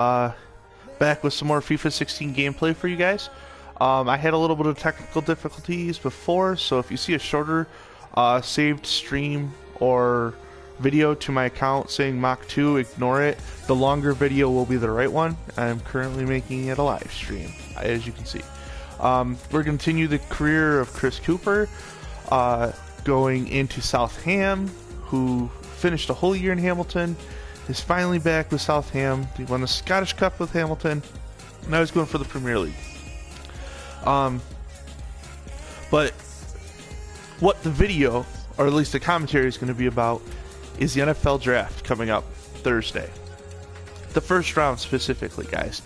Uh, Back with some more FIFA 16 gameplay for you guys. I had a little bit of technical difficulties before, so if you see a shorter saved stream or video to my account saying Mach 2, ignore it. The longer video will be the right one. I'm currently making it a live stream, as you can see. We're going to continue the career of Chris Cooper, going into Southam, who finished a whole year in Hamilton, is finally back with Southam. He won the Scottish Cup with Hamilton. Now he's going for the Premier League. But what the video, or at least the commentary, is going to be about is the NFL draft coming up Thursday. The first round specifically, guys.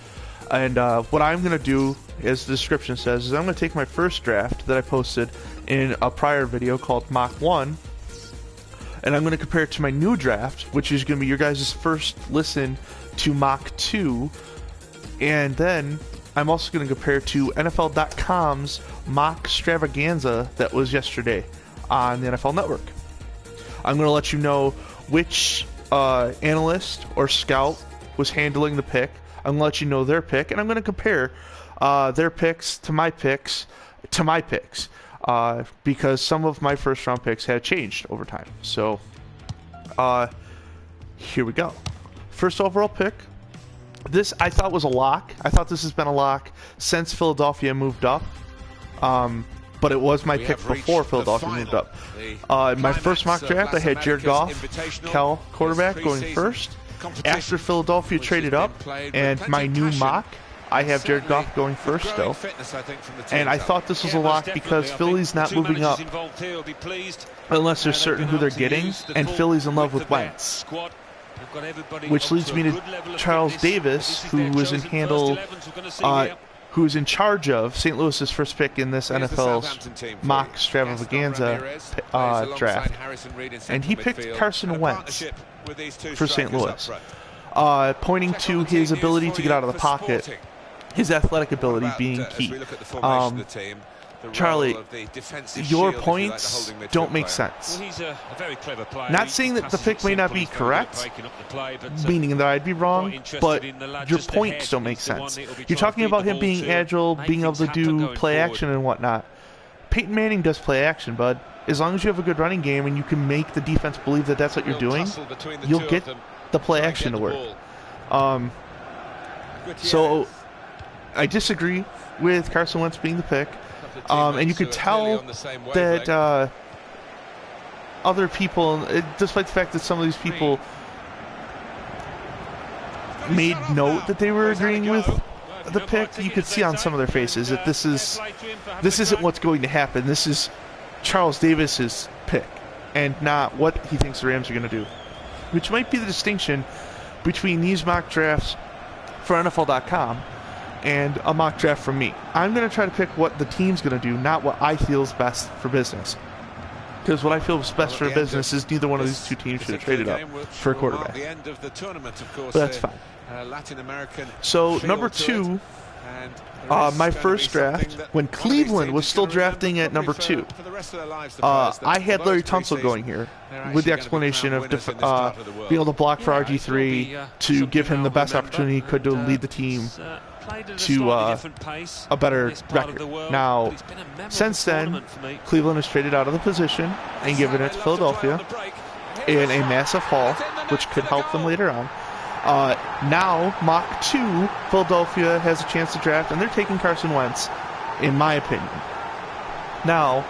And what I'm going to do, as the description says, is I'm going to take my first draft that I posted in a prior video called Mach 1, and I'm going to compare it to my new draft, which is going to be your guys' first listen to Mach 2, and then I'm also going to compare it to NFL.com's Mock Stravaganza that was yesterday on the NFL Network. I'm going to let you know which analyst or scout was handling the pick. I'm going to let you know their pick, and I'm going to compare their picks to my picks because some of my first round picks had changed over time. So here we go. First overall pick. This I thought was a lock. I thought this has been a lock since Philadelphia moved up. But it was my pick before Philadelphia moved up. My first mock draft, I had Jared Goff, Cal quarterback, going first. After Philadelphia traded up, and my new mock, I have Jared Goff going first still. And I thought this was a lock because Philly's not moving up unless they're certain who they're getting, and Philly's in love with Wentz. Which leads me to Charles Davis, who was who's in charge of St. Louis's first pick in this NFL's Mock Stravaganza draft. And he picked Carson Wentz for St. Louis, pointing to his ability to get out of the pocket, his athletic ability being key. Charlie, your points don't make sense. Not saying that the pick may not be correct, meaning that I'd be wrong, but your points don't make sense. You're talking about him being agile, being able to do play action and whatnot. Peyton Manning does play action, bud. As long as you have a good running game and you can make the defense believe that that's what you're doing, you'll get the play action to work. So I disagree with Carson Wentz being the pick. And you could tell that other people, despite the fact that some of these people made note that they were agreeing with the pick, you could see on some of their faces that this isn't what's going to happen. This is Charles Davis's pick, and not what he thinks the Rams are going to do, which might be the distinction between these mock drafts for NFL.com and a mock draft from me. I'm going to try to pick what the team's going to do, not what I feel is best for business. Because what I feel is best for business is neither one of these two teams should have traded up for a quarterback. But that's fine. So, number 2, my first draft, when Cleveland was still drafting at number 2, I had Larry Tunsil going here with the explanation of being able to block for RG3 to give him the best opportunity he could to lead the team to a better record. Now, since then, Cleveland has traded out of the position and given it to Philadelphia in a massive haul, which could help them later on. Now, Mach 2, Philadelphia has a chance to draft, and they're taking Carson Wentz, in my opinion. Now,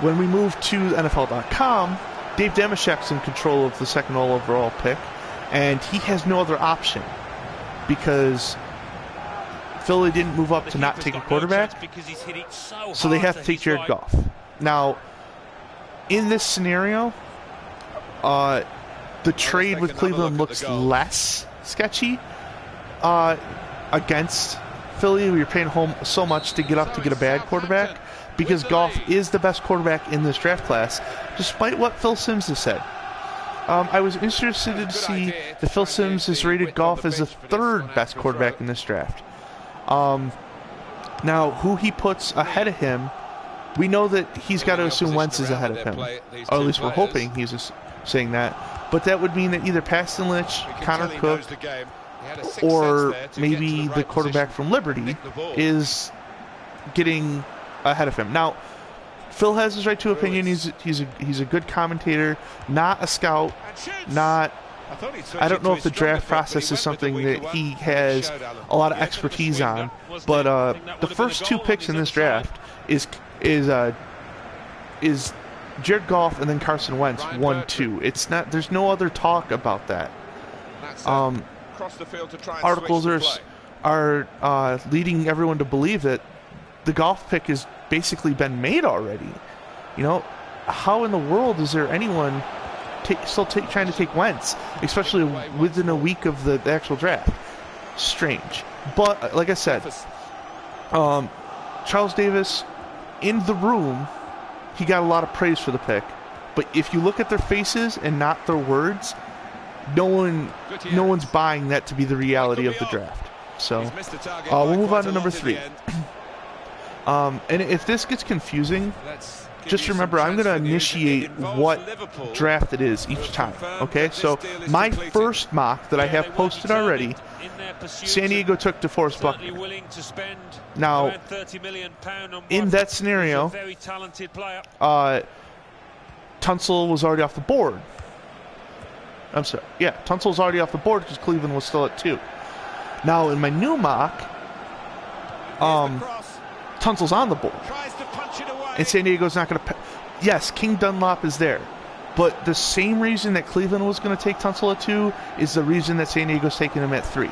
when we move to NFL.com, Dave Damashek's in control of the second overall pick, and he has no other option because Philly didn't move up to not take a quarterback, so they have to take Jared Goff. Now, in this scenario, the trade with Cleveland looks less sketchy against Philly. You're paying home so much to get up to get a bad quarterback because Goff is the best quarterback in this draft class, despite what Phil Simms has said. I was interested to see that Phil Simms has rated Goff as the 3rd best quarterback in this draft. Now, who he puts ahead of him, we know that he's got to assume Wentz is ahead of him. Or at least we're hoping he's saying that. But that would mean that either Paxton Lynch, Connor Cook, or maybe the quarterback from Liberty is getting ahead of him. Now, Phil has his right to opinion. He's a good commentator, not a scout, not. I don't know if the draft process is something that he has a lot of expertise on, but the first 2 picks in this draft is Jared Goff and then Carson Wentz 1-2. It's not. There's no other talk about that. Articles are leading everyone to believe that the Goff pick has basically been made already. You know, how in the world is there anyone still trying to take Wentz, especially within a week of the actual draft? Strange. But like I said, Charles Davis in the room, he got a lot of praise for the pick. But if you look at their faces and not their words, no one's buying that to be the reality of the draft. So we'll move on to number 3. And if this gets confusing, just remember I'm going to initiate what draft it is each time. Okay, so my first mock that I have posted already, San Diego took DeForest Buckner. Now, in that scenario, Tunsil was already off the board. I'm sorry. Yeah, Tunsil was already off the board because Cleveland was still at 2. Now, in my new mock, Tunsil's on the board. And San Diego's not going to... Yes, King Dunlop is there. But the same reason that Cleveland was going to take Tunsil at 2 is the reason that San Diego's taking him at 3.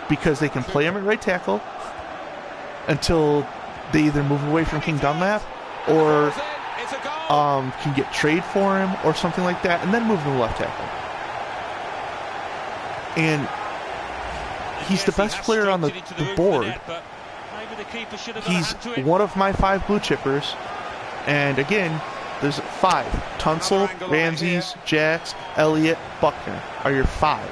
Because they can play him at right tackle until they either move away from King Dunlap or can get trade for him or something like that, and then move him to left tackle. And he's the best player on the board. He's one of my 5 blue chippers. And again, there's 5. Tunsil, Ramses, Jax, Elliott, Buckner are your 5.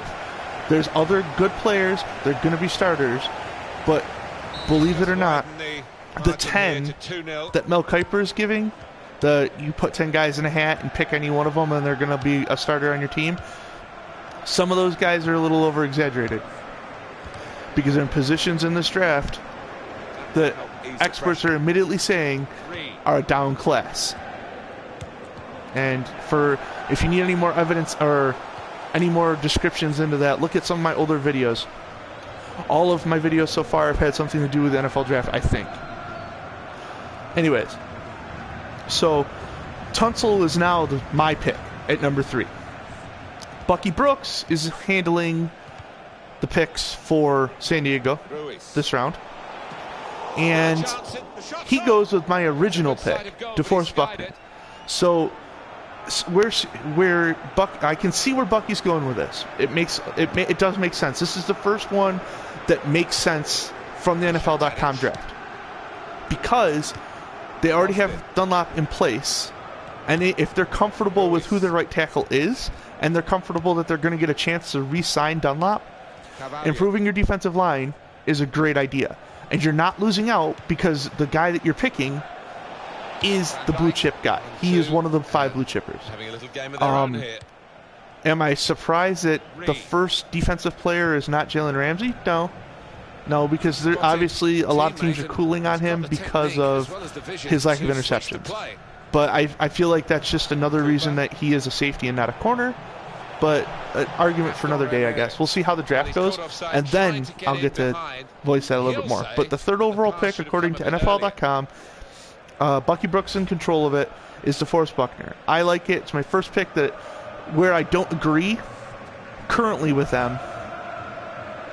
There's other good players. They're going to be starters. But believe it or not, the 10 that Mel Kiper is giving, you put 10 guys in a hat and pick any one of them and they're going to be a starter on your team, some of those guys are a little over-exaggerated. Because in positions in this draft that experts are immediately saying are a down class. And if you need any more evidence or any more descriptions into that, look at some of my older videos. All of my videos so far have had something to do with the NFL draft, I think. Anyways, so Tunsil is now my pick at number 3. Bucky Brooks is handling the picks for San Diego this round. And he goes with my original pick, DeForest Buckner. So I can see where Bucky's going with this. It does make sense. This is the first one that makes sense from the NFL.com draft. Because they already have Dunlop in place, and if they're comfortable with who their right tackle is, and they're comfortable that they're going to get a chance to re-sign Dunlop, improving your defensive line is a great idea. And you're not losing out because the guy that you're picking is the blue chip guy. He is one of the 5 blue chippers. Am I surprised that the first defensive player is not Jalen Ramsey? No, because obviously a lot of teams are cooling on him because of his lack of interceptions. But I feel like that's just another reason that he is a safety and not a corner. But an argument for another day, I guess. We'll see how the draft goes, and then I'll get to voice that a little bit more. But the 3rd overall pick, according to NFL.com, Bucky Brooks in control of it, is DeForest Buckner. I like it. It's my first pick where I don't agree currently with them.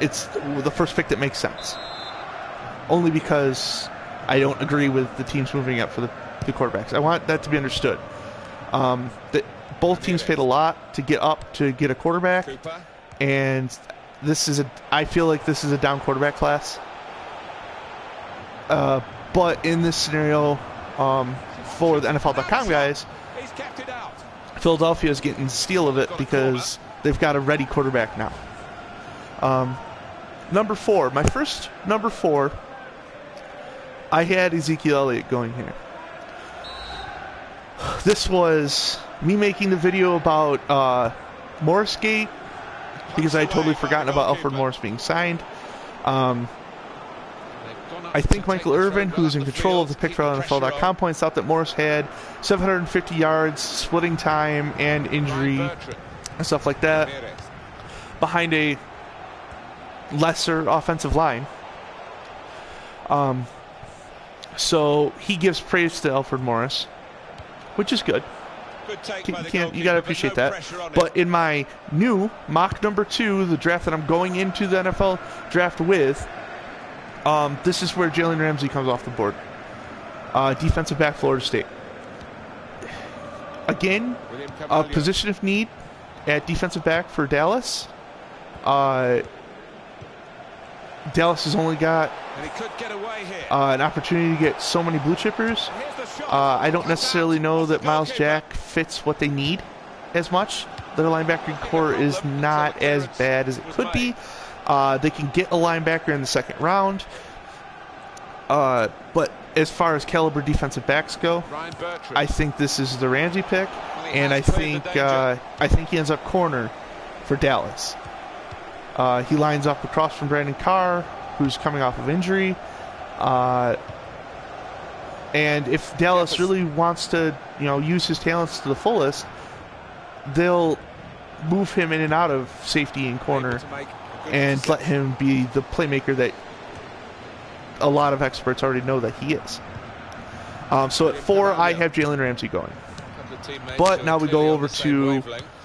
It's the first pick that makes sense. Only because I don't agree with the teams moving up for the quarterbacks. I want that to be understood. That both teams paid a lot to get up to get a quarterback, and I feel like this is a down quarterback class. But in this scenario, for the NFL.com guys, Philadelphia is getting the steal of it because they've got a ready quarterback now. Number 4, my first number 4, I had Ezekiel Elliott going here. This was me making the video about Morrisgate. because I had totally forgotten about Alfred Morris being signed. I think Michael Irvin, who's in control of the pick for NFL.com, points out that Morris had 750 yards, splitting time, and injury, and stuff like that, behind a lesser offensive line. So he gives praise to Alfred Morris, which is good. You gotta appreciate that. But in my new mock number 2, the draft that I'm going into the NFL draft with, this is where Jalen Ramsey comes off the board. Defensive back, Florida State. Again, a position of need at defensive back for Dallas. Dallas has only got an opportunity to get so many blue chippers. I don't necessarily know that Miles Jack fits what they need as much. Their linebacking core is not as bad as it could be. They can get a linebacker in the second round. But as far as caliber defensive backs go, I think this is the Ramsey pick, and I think he ends up corner for Dallas. He lines up across from Brandon Carr, who's coming off of injury. And if Dallas really wants to, use his talents to the fullest, they'll move him in and out of safety and corner and let him be the playmaker that a lot of experts already know that he is. So at 4, I have Jalen Ramsey going. But now we go over to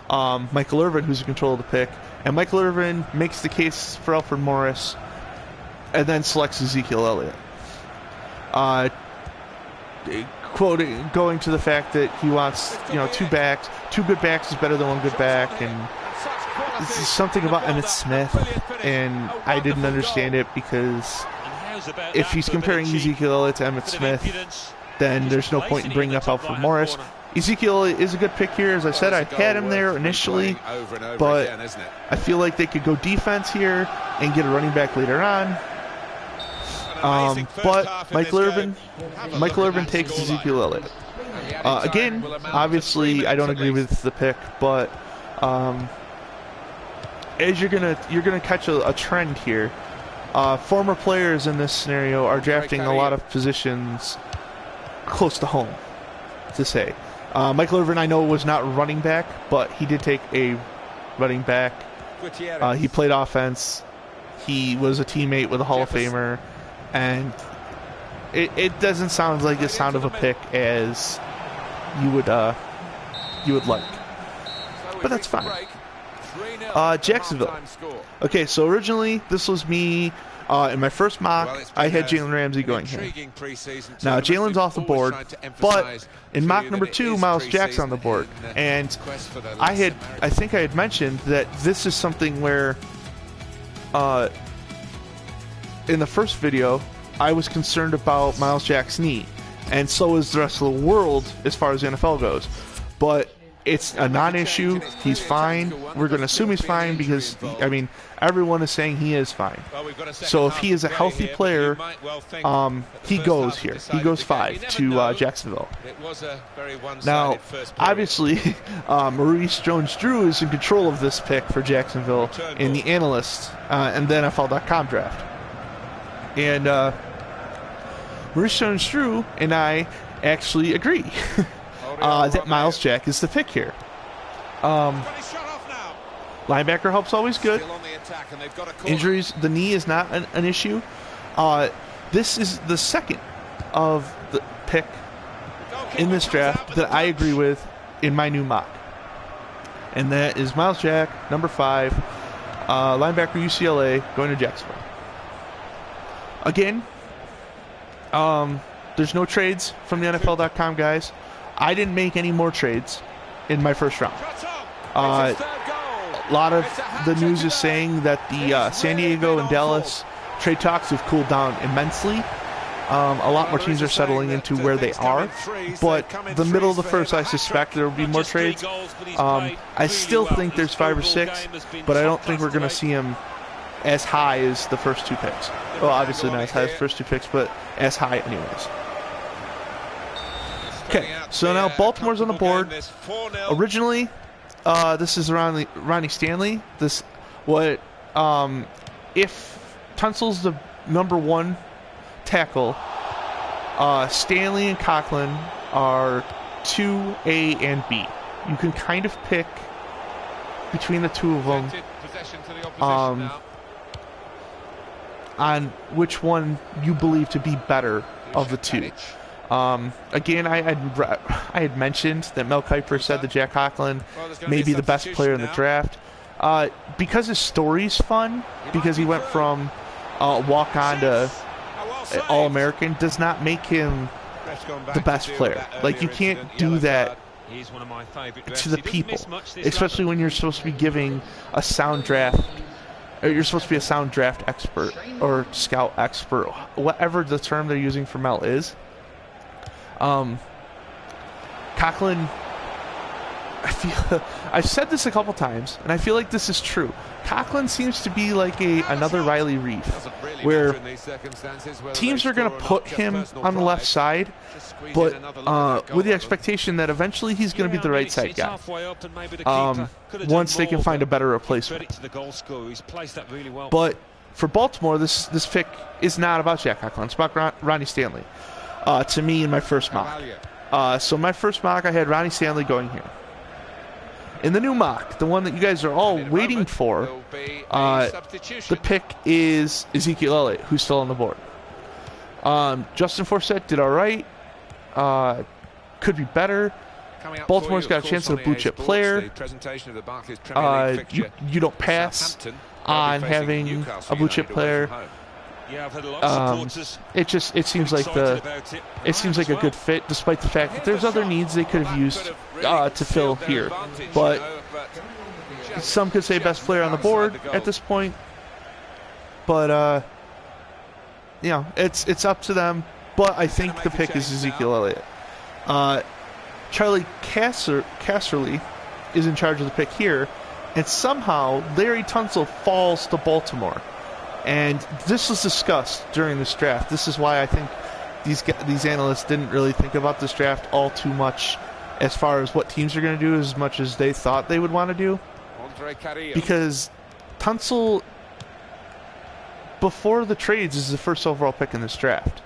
Michael Irvin, who's in control of the pick. And Michael Irvin makes the case for Alfred Morris and then selects Ezekiel Elliott. Going to the fact that he wants, 2 backs. 2 good backs is better than 1 good back. And this is something about Emmitt Smith. And I didn't understand it because if he's comparing Ezekiel Elliott to Emmitt Smith, then there's no point in bringing up Alfred Morris. Ezekiel is a good pick here. As I said, I had him there initially, but I feel like they could go defense here and get a running back later on. But Michael Irvin takes Ezekiel Elliott. Again, obviously, I don't agree with the pick, but as you're gonna catch a trend here. Former players in this scenario are drafting a lot of positions close to home, to say. Michael Irvin, I know, was not running back, but he did take a running back. He played offense. He was a teammate with a Hall of Famer, and it doesn't sound like the sound of a pick as you would like, but that's fine. Jacksonville. Okay, so originally this was me. In my first mock, I had Jalen Ramsey going here. Now, Jalen's off the board, but in mock number 2, Miles Jack's on the board. And I think I had mentioned that this is something where, in the first video, I was concerned about Miles Jack's knee. And so is the rest of the world as far as the NFL goes. But it's a non-issue. He's fine. We're going to assume he's fine because, everyone is saying he is fine. So if he is a healthy player, he goes here. He goes 5 to Jacksonville. Now, obviously, Maurice Jones-Drew is in control of this pick for Jacksonville in the analyst and the NFL.com draft. And Maurice Jones-Drew and I actually agree. That Miles Jack is the pick here. Linebacker help's always good. Injuries, the knee is not an issue. This is the second of the pick in this draft that I agree with in my new mock. And that is Miles Jack, number 5, linebacker UCLA, going to Jacksonville. Again, there's no trades from the NFL.com guys. I didn't make any more trades in my first round. A lot of the news is saying that the San Diego and Dallas trade talks have cooled down immensely. A lot more teams are settling into where they are, but the middle of the first, I suspect there will be more trades. I still think there's 5 or 6, but I don't think we're going to see them as high as the first 2 picks. Well, obviously not as high as the first 2 picks, but as high anyways. Okay, so now Baltimore's on the board. Originally, this is Ronnie Stanley. This What if Tunsil's the #1 tackle, Stanley and Coughlin are 2A and B. You can kind of pick between the two of them on which one you believe to be better of the two. Again, I had mentioned that Mel Kiper said that Jack Coughlin may be the best player in the draft. Because his story's fun, because he went from walk-on to All-American, does not make him the best player. Like, you can't do that to the people, especially when you're supposed to be giving a sound draft, or you're supposed to be a sound draft expert or scout expert, whatever the term they're using for Mel is. Coughlin, I've said this a couple times, and I feel like this is true. Coughlin seems to be like another Riley Reef, where teams are going to put him on the left side, but with the expectation that eventually he's going to be the right side guy. Once they can find a better replacement. But for Baltimore, this pick is not about Jack Coughlin. It's about Ronnie Stanley. To me, in my first mock. So my first mock, I had Ronnie Stanley going here. In the new mock, the one that you guys are all waiting for, the pick is Ezekiel Elliott, who's still on the board. Justin Forsett did all right. Could be better. Baltimore's got a chance at a blue chip player. You don't pass on having a blue chip player. It seems like a good fit, despite the fact that there's other needs they could have used to fill here. But some could say best player on the board at this point. But you know, it's up to them. But I think the pick is Ezekiel Elliott. Charlie Casserly is in charge of the pick here, and somehow Larry Tunsil falls to Baltimore. And this was discussed during this draft. This is why I think these analysts didn't really think about this draft all too much as far as what teams are going to do, as much as they thought they would want to do. Because Tunsil, before the trades, is the first overall pick in this draft.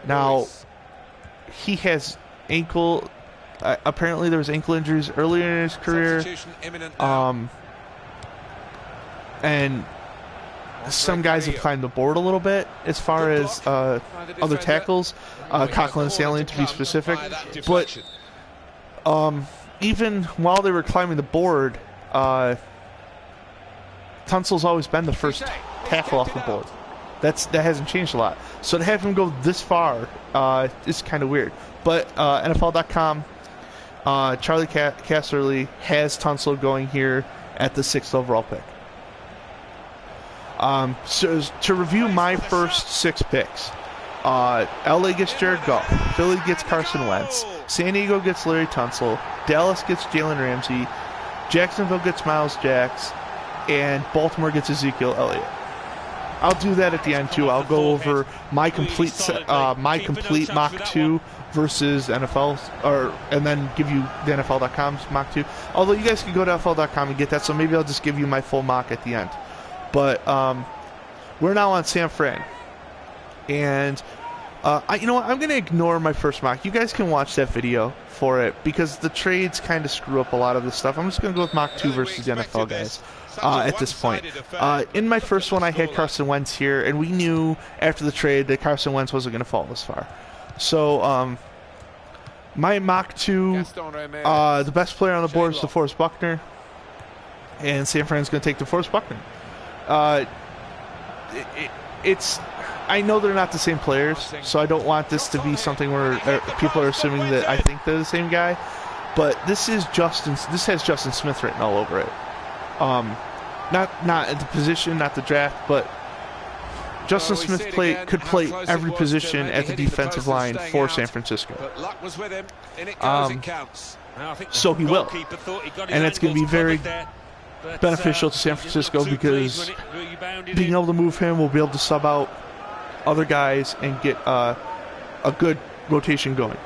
Now, he has apparently there was ankle injuries earlier in his career. And some guys have climbed the board a little bit as far as other tackles, Coughlin and Stanley to be specific. But even while they were climbing the board, Tunsil's always been the first tackle off the board. That hasn't changed a lot. So to have him go this far is kind of weird. But NFL.com, Charlie Casserly has Tunsil going here at the 6th overall pick. So to review my first 6 picks, LA gets Jared Goff, Philly gets Carson Wentz, San Diego gets Larry Tunsil, Dallas gets Jalen Ramsey, Jacksonville gets Miles Jacks, and Baltimore gets Ezekiel Elliott. I'll do that at the end too. I'll go over my complete mock 2 versus NFL, and then give you the NFL.com's mock 2. Although you guys can go to NFL.com and get that, so maybe I'll just give you my full mock at the end. But we're now on San Fran, and you know what? I'm going to ignore my first mock. You guys can watch that video for it because the trades kind of screw up a lot of this stuff. I'm just going to go with mock 2 versus the NFL guys at this point. In my first one, I had Carson Wentz here, and we knew after the trade that Carson Wentz wasn't going to fall this far. So my mock 2, the best player on the board is DeForest Buckner, and San Fran's going to take DeForest Buckner. I know they're not the same players, so I don't want this to be something where people are assuming that I think they're the same guy. But this has Justin Smith written all over it. Not at the position, not the draft, but Justin Smith could play every position at the defensive line for San Francisco. So he will, and it's going to be very beneficial to San Francisco because being able to move him, we'll be able to sub out other guys and get a good rotation going.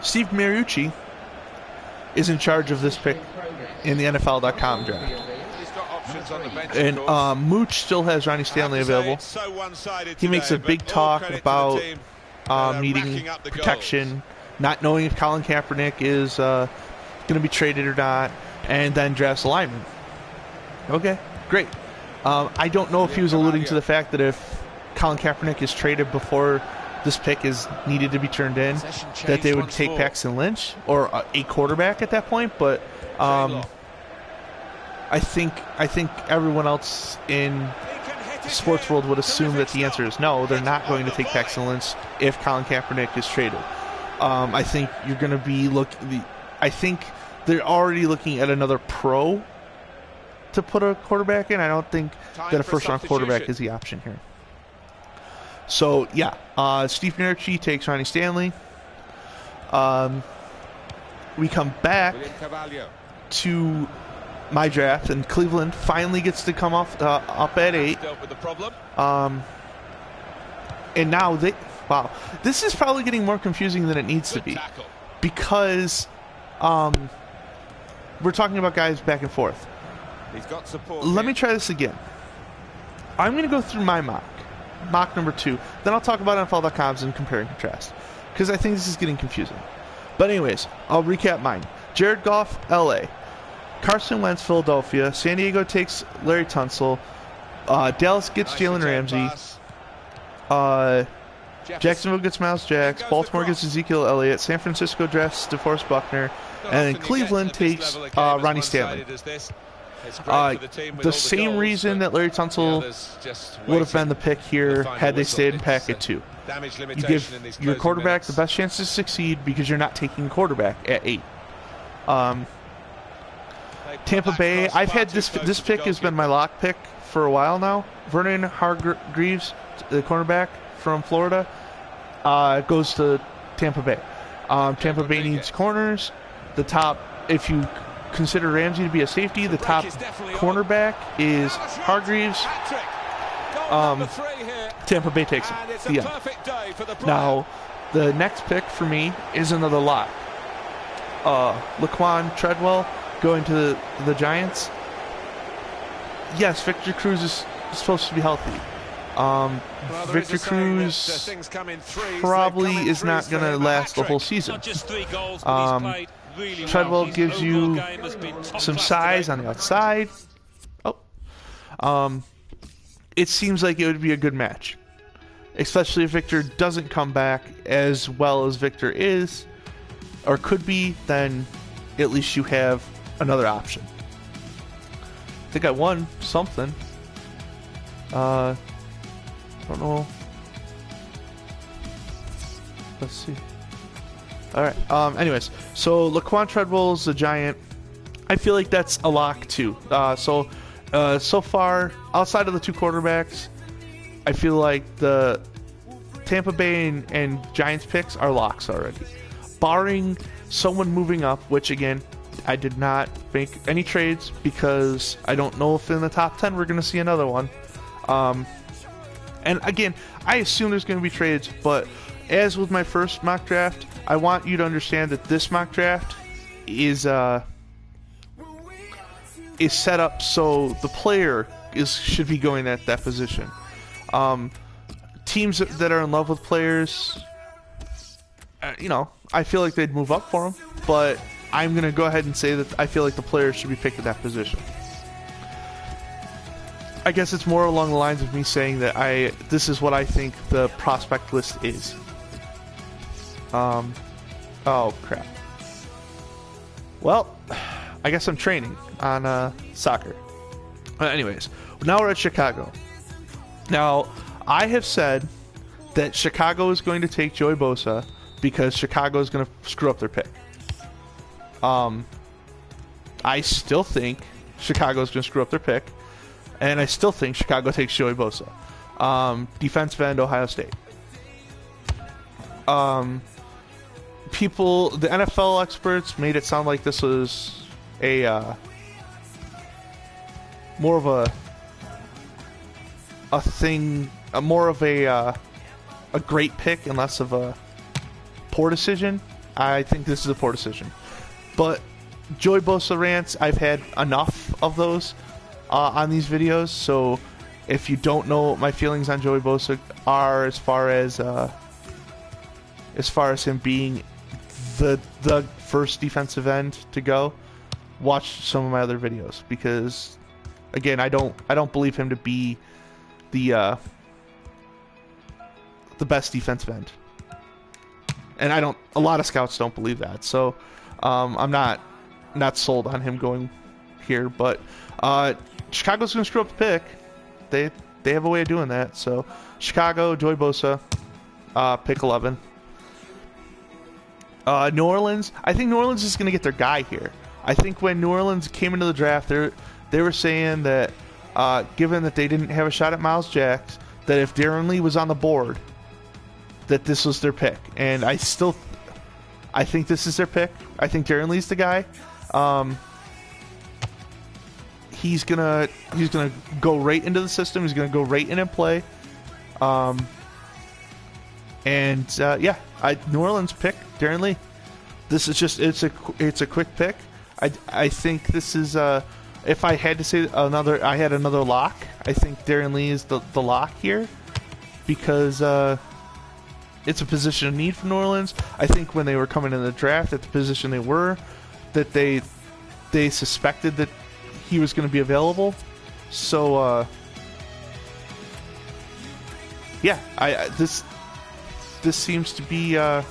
Steve Mariucci is in charge of this pick in the NFL.com draft. And Mooch still has Ronnie Stanley available. He makes a big talk about needing protection, not knowing if Colin Kaepernick is going to be traded or not, and then drafts a lineman. Okay, great. I don't know if he was alluding to the fact that if Colin Kaepernick is traded before this pick is needed to be turned in, that they would take Paxton Lynch or a quarterback at that point, but I think everyone else in the sports world would assume that the answer is no. They're not going to take Paxton Lynch if Colin Kaepernick is traded. I think you're going to be I think they're already looking at another pro to put a quarterback in. I don't think that a first-round quarterback is the option here. So yeah, Steve Nerchi takes Ronnie Stanley. We come back to my draft, and Cleveland finally gets to come off up at 8. And now this is probably getting more confusing than it needs to be, because we're talking about guys back and forth. Let me try this again. I'm going to go through my mock number 2. Then I'll talk about NFL.com's and compare and contrast, because I think this is getting confusing. But anyways, I'll recap mine. Jared Goff, LA. Carson Wentz, Philadelphia. San Diego takes Larry Tunsil. Dallas gets Jalen Ramsey. Jacksonville gets Miles Jacks. Baltimore gets Ezekiel Elliott. San Francisco drafts DeForest Buckner. And then Cleveland takes Ronnie Stanley. The same reason that Larry Tunsil would have been the pick here had they stayed in packet 2. You give your quarterback the best chance to succeed because you're not taking a quarterback at 8. Tampa Bay, I've had this pick has been my lock pick for a while now. Vernon Hargreaves, the cornerback from Florida, goes to Tampa Bay. Tampa Bay needs corners. The top, if you consider Ramsey to be a safety, the top cornerback is Hargreaves. Tampa Bay takes him. Now, the next pick for me is another lock. Laquan Treadwell going to the Giants. Yes, Victor Cruz is supposed to be healthy. Victor Cruz probably is not going to last the whole season. Treadwell gives you some size on the outside. It seems like it would be a good match, especially if Victor doesn't come back as well as Victor is or could be. Then at least you have another option. I think I won something. I don't know. Let's see. All right. Anyways, so Laquan Treadwell's the Giant. I feel like that's a lock too. So far, outside of the 2 quarterbacks, I feel like the Tampa Bay and Giants picks are locks already. Barring someone moving up, which again, I did not make any trades because I don't know if in the top 10 we're going to see another one. And again, I assume there's going to be trades, but as with my first mock draft, I want you to understand that this mock draft is set up so the player should be going at that position. Teams that are in love with players, I feel like they'd move up for them, but I'm going to go ahead and say that I feel like the player should be picked at that position. I guess it's more along the lines of me saying that this is what I think the prospect list is. Oh crap. Well, I guess I'm training on soccer. Anyways, now we're at Chicago. Now, I have said that Chicago is going to take Joey Bosa because Chicago is going to screw up their pick. I still think Chicago is going to screw up their pick, and I still think Chicago takes Joey Bosa. Defensive end, Ohio State. The NFL experts made it sound like this was more of a thing, more of a great pick and less of a poor decision. I think this is a poor decision. But Joey Bosa rants, I've had enough of those on these videos, so if you don't know what my feelings on Joey Bosa are as far as him being the first defensive end to go, watch some of my other videos, because again, I don't believe him to be the best defensive end, and a lot of scouts don't believe that, so I'm not sold on him going here. But Chicago's gonna screw up the pick. They have a way of doing that. So Chicago, Joey Bosa, pick 11. New Orleans, I think New Orleans is gonna get their guy here. I think when New Orleans came into the draft, they were saying that given that they didn't have a shot at Miles Jack, that if Darren Lee was on the board, that this was their pick. And I think this is their pick. I think Darren Lee's the guy. He's gonna go right into the system. He's gonna go right in and play. New Orleans pick Darren Lee. This is just it's a quick pick. I think this is if I had to say I had another lock, I think Darren Lee is the lock here, because it's a position of need for New Orleans. I think when they were coming in the draft at the position they were, that they suspected that he was going to be available. So this seems to be it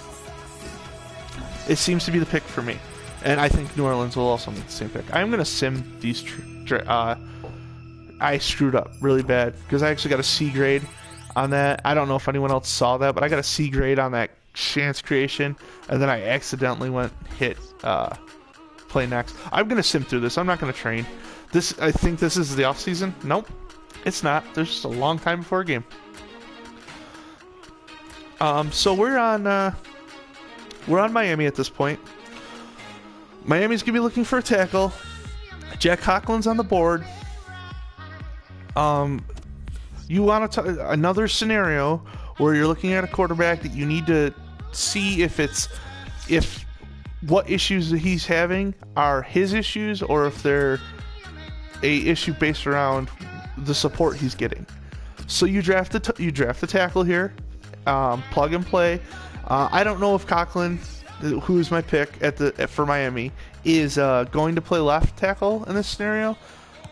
seems to be the pick for me, and I think New Orleans will also make the same pick. I'm going to sim these. I screwed up really bad because I actually got a C grade on that. I don't know if anyone else saw that, but I got a C grade on that chance creation, and then I accidentally hit play next. I'm gonna sim through this. I'm not gonna train this. I think this is the off season. Nope, it's not. There's just a long time before a game. So we're on Miami at this point. Miami's gonna be looking for a tackle. Jack Cochran's on the board. You want another scenario where you're looking at a quarterback that you need to see if what issues that he's having are his issues, or if they're a issue based around the support he's getting. So you draft the tackle here, plug and play. I don't know if Cochran, who's my pick for Miami, is going to play left tackle in this scenario,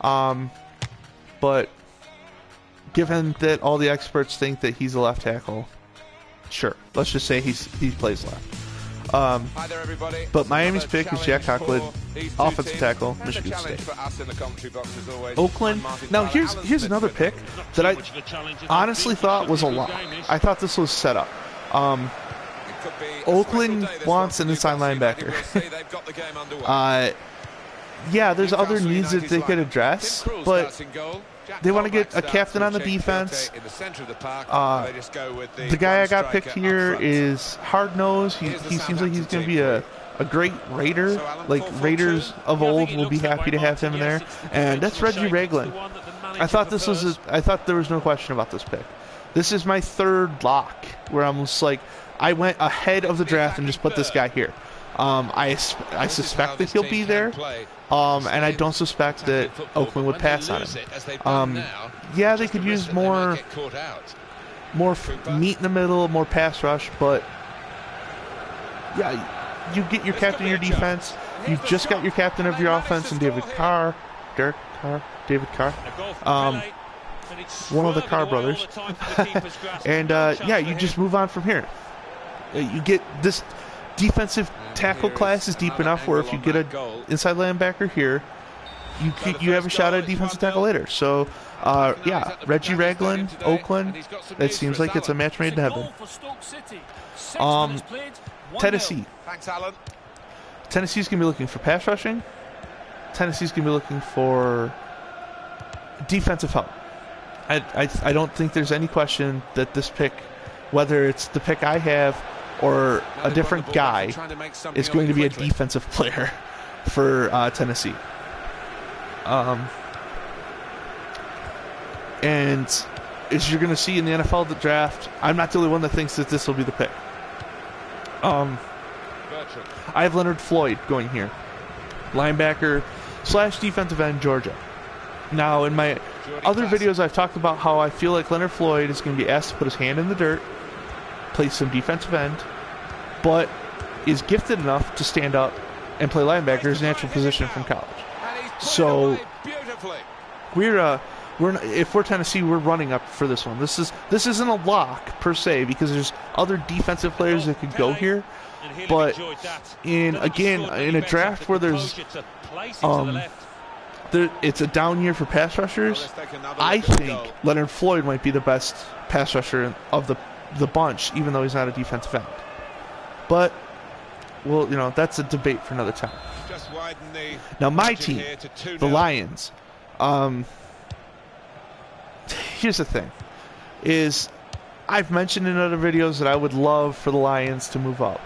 but given that all the experts think that he's a left tackle, sure, let's just say he plays left. Hi there, everybody. But Miami's pick is Jack Cochran, offensive tackle, Michigan State. Oakland. Now here's another pick that I honestly thought was a lock. I thought this was set up. Oakland wants an inside linebacker. Yeah, there's other needs that they could address, but they want to get a captain on the defense. The guy I got picked here is hard-nosed. He seems like he's going to be a great Raider. Like, Raiders of old will be happy to have him in there. And that's Reggie Ragland. I thought there was no question about this pick. This is my third lock, where I'm just like, I went ahead of the draft and just put this guy here. I suspect that he'll be there, and I don't suspect that Oakland would pass on him. Yeah, they could use more meat in the middle, more pass rush, but yeah, you get your captain of your defense. You've just got your captain of your offense in David Carr, one of the Carr brothers, and yeah, you just move on from here. You get this defensive tackle class is deep enough where if you get an inside linebacker here, you have a shot at a defensive tackle later. So, yeah, Reggie Ragland, Oakland, it seems like it's a match made in heaven. Tennessee. Tennessee's going to be looking for pass rushing. Tennessee's going to be looking for defensive help. I don't think there's any question that this pick, whether it's the pick I have or a different guy, is going to be a defensive player for Tennessee. And as you're going to see in the NFL draft, I'm not the only one that thinks that this will be the pick. I have Leonard Floyd going here. linebacker / defensive end, Georgia. Now, in my other videos, I've talked about how I feel like Leonard Floyd is going to be asked to put his hand in the dirt, play some defensive end, but is gifted enough to stand up and play linebacker, his natural position from college. So if we're Tennessee, we're running up for this one. This isn't a lock per se because there's other defensive players that could go here, but in a draft where there's it's a down year for pass rushers, I think Leonard Floyd might be the best pass rusher of the bunch, even though he's not a defensive end. But, well, that's a debate for another time. Now, my team, the Lions, here's the thing, is I've mentioned in other videos that I would love for the Lions to move up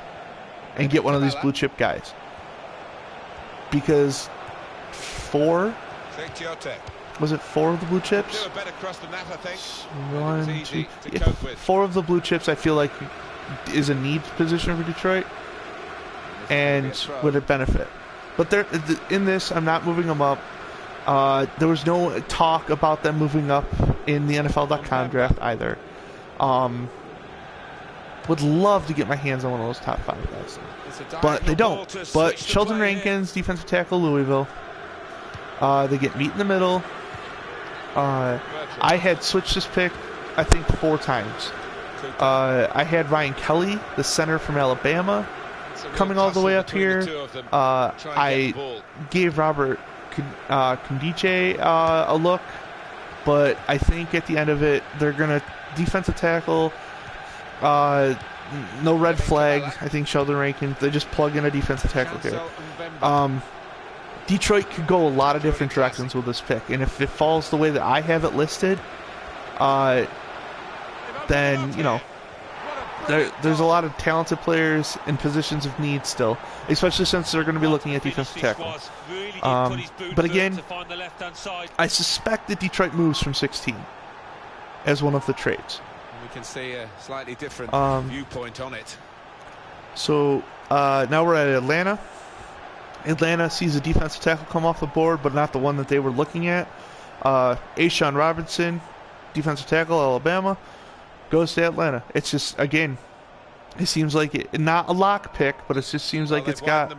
and get one of these blue chip guys. Because was it 4 of the blue chips? 1, 2, 4 of the blue chips I feel like is a need position for Detroit and would it benefit. But in this, I'm not moving them up. There was no talk about them moving up in the NFL.com draft either. Would love to get my hands on one of those top 5 guys. But they don't. But Sheldon Rankins, defensive tackle, Louisville. They get meat in the middle. I had switched this pick, I think, 4 times. I had Ryan Kelly, the center from Alabama, coming all the way up here. I gave Robert Kundiche a look, but I think at the end of it, they're going to defensive tackle. No red flag. I think Sheldon Rankins, they just plug in a defensive tackle here. Detroit could go a lot of different directions with this pick, and if it falls the way that I have it listed, then there's a lot of talented players in positions of need still, especially since they're going to be looking at defensive tackle. But again, I suspect that Detroit moves from 16 as one of the trades. We can see a slightly different viewpoint on it. So now we're at Atlanta. Atlanta sees a defensive tackle come off the board, but not the one that they were looking at. Ashawn Robinson, defensive tackle, Alabama, goes to Atlanta. It's just, again, it seems like not a lock pick, but it just seems like it's got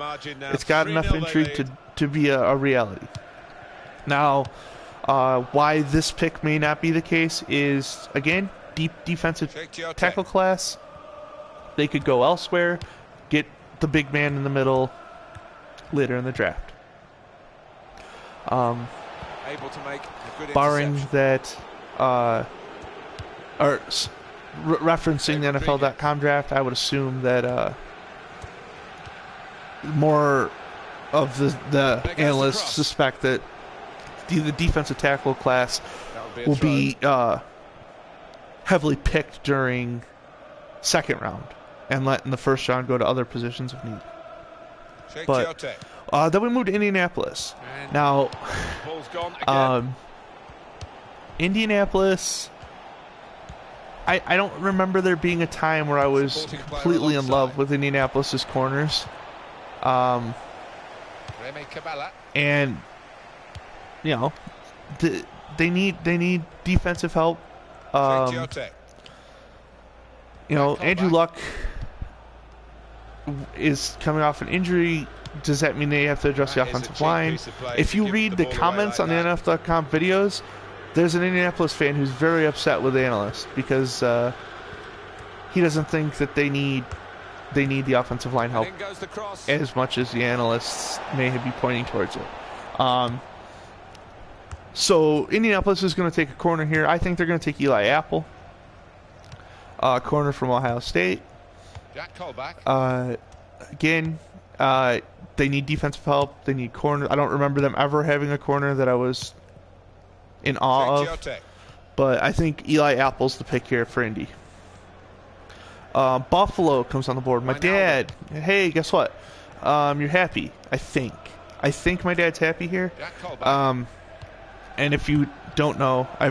enough intrigue to be a reality. Now, why this pick may not be the case is, again, deep defensive tackle class. They could go elsewhere, get the big man in the middle later in the draft. Able to make a good barring that, referencing the NFL.com draft, I would assume that more of the analysts suspect that the defensive tackle class will be heavily picked during second round and let in the first round go to other positions of need. But then we moved to Indianapolis. Now, Indianapolis, I don't remember there being a time where I was completely in love with Indianapolis's corners. And, they need defensive help. Andrew Luck is coming off an injury. Does that mean they have to address the offensive line? If you read the comments on the NFL.com videos, there's an Indianapolis fan who's very upset with the analyst because he doesn't think that they need the offensive line help as much as the analysts may be pointing towards it. So Indianapolis is going to take a corner here. I think they're going to take Eli Apple, corner from Ohio State. Jack Colback. Again, they need defensive help. They need corner. I don't remember them ever having a corner that I was in awe of. But I think Eli Apple's the pick here for Indy. Buffalo comes on the board. My dad. Hey, guess what? You're happy. I think my dad's happy here. And if you don't know, I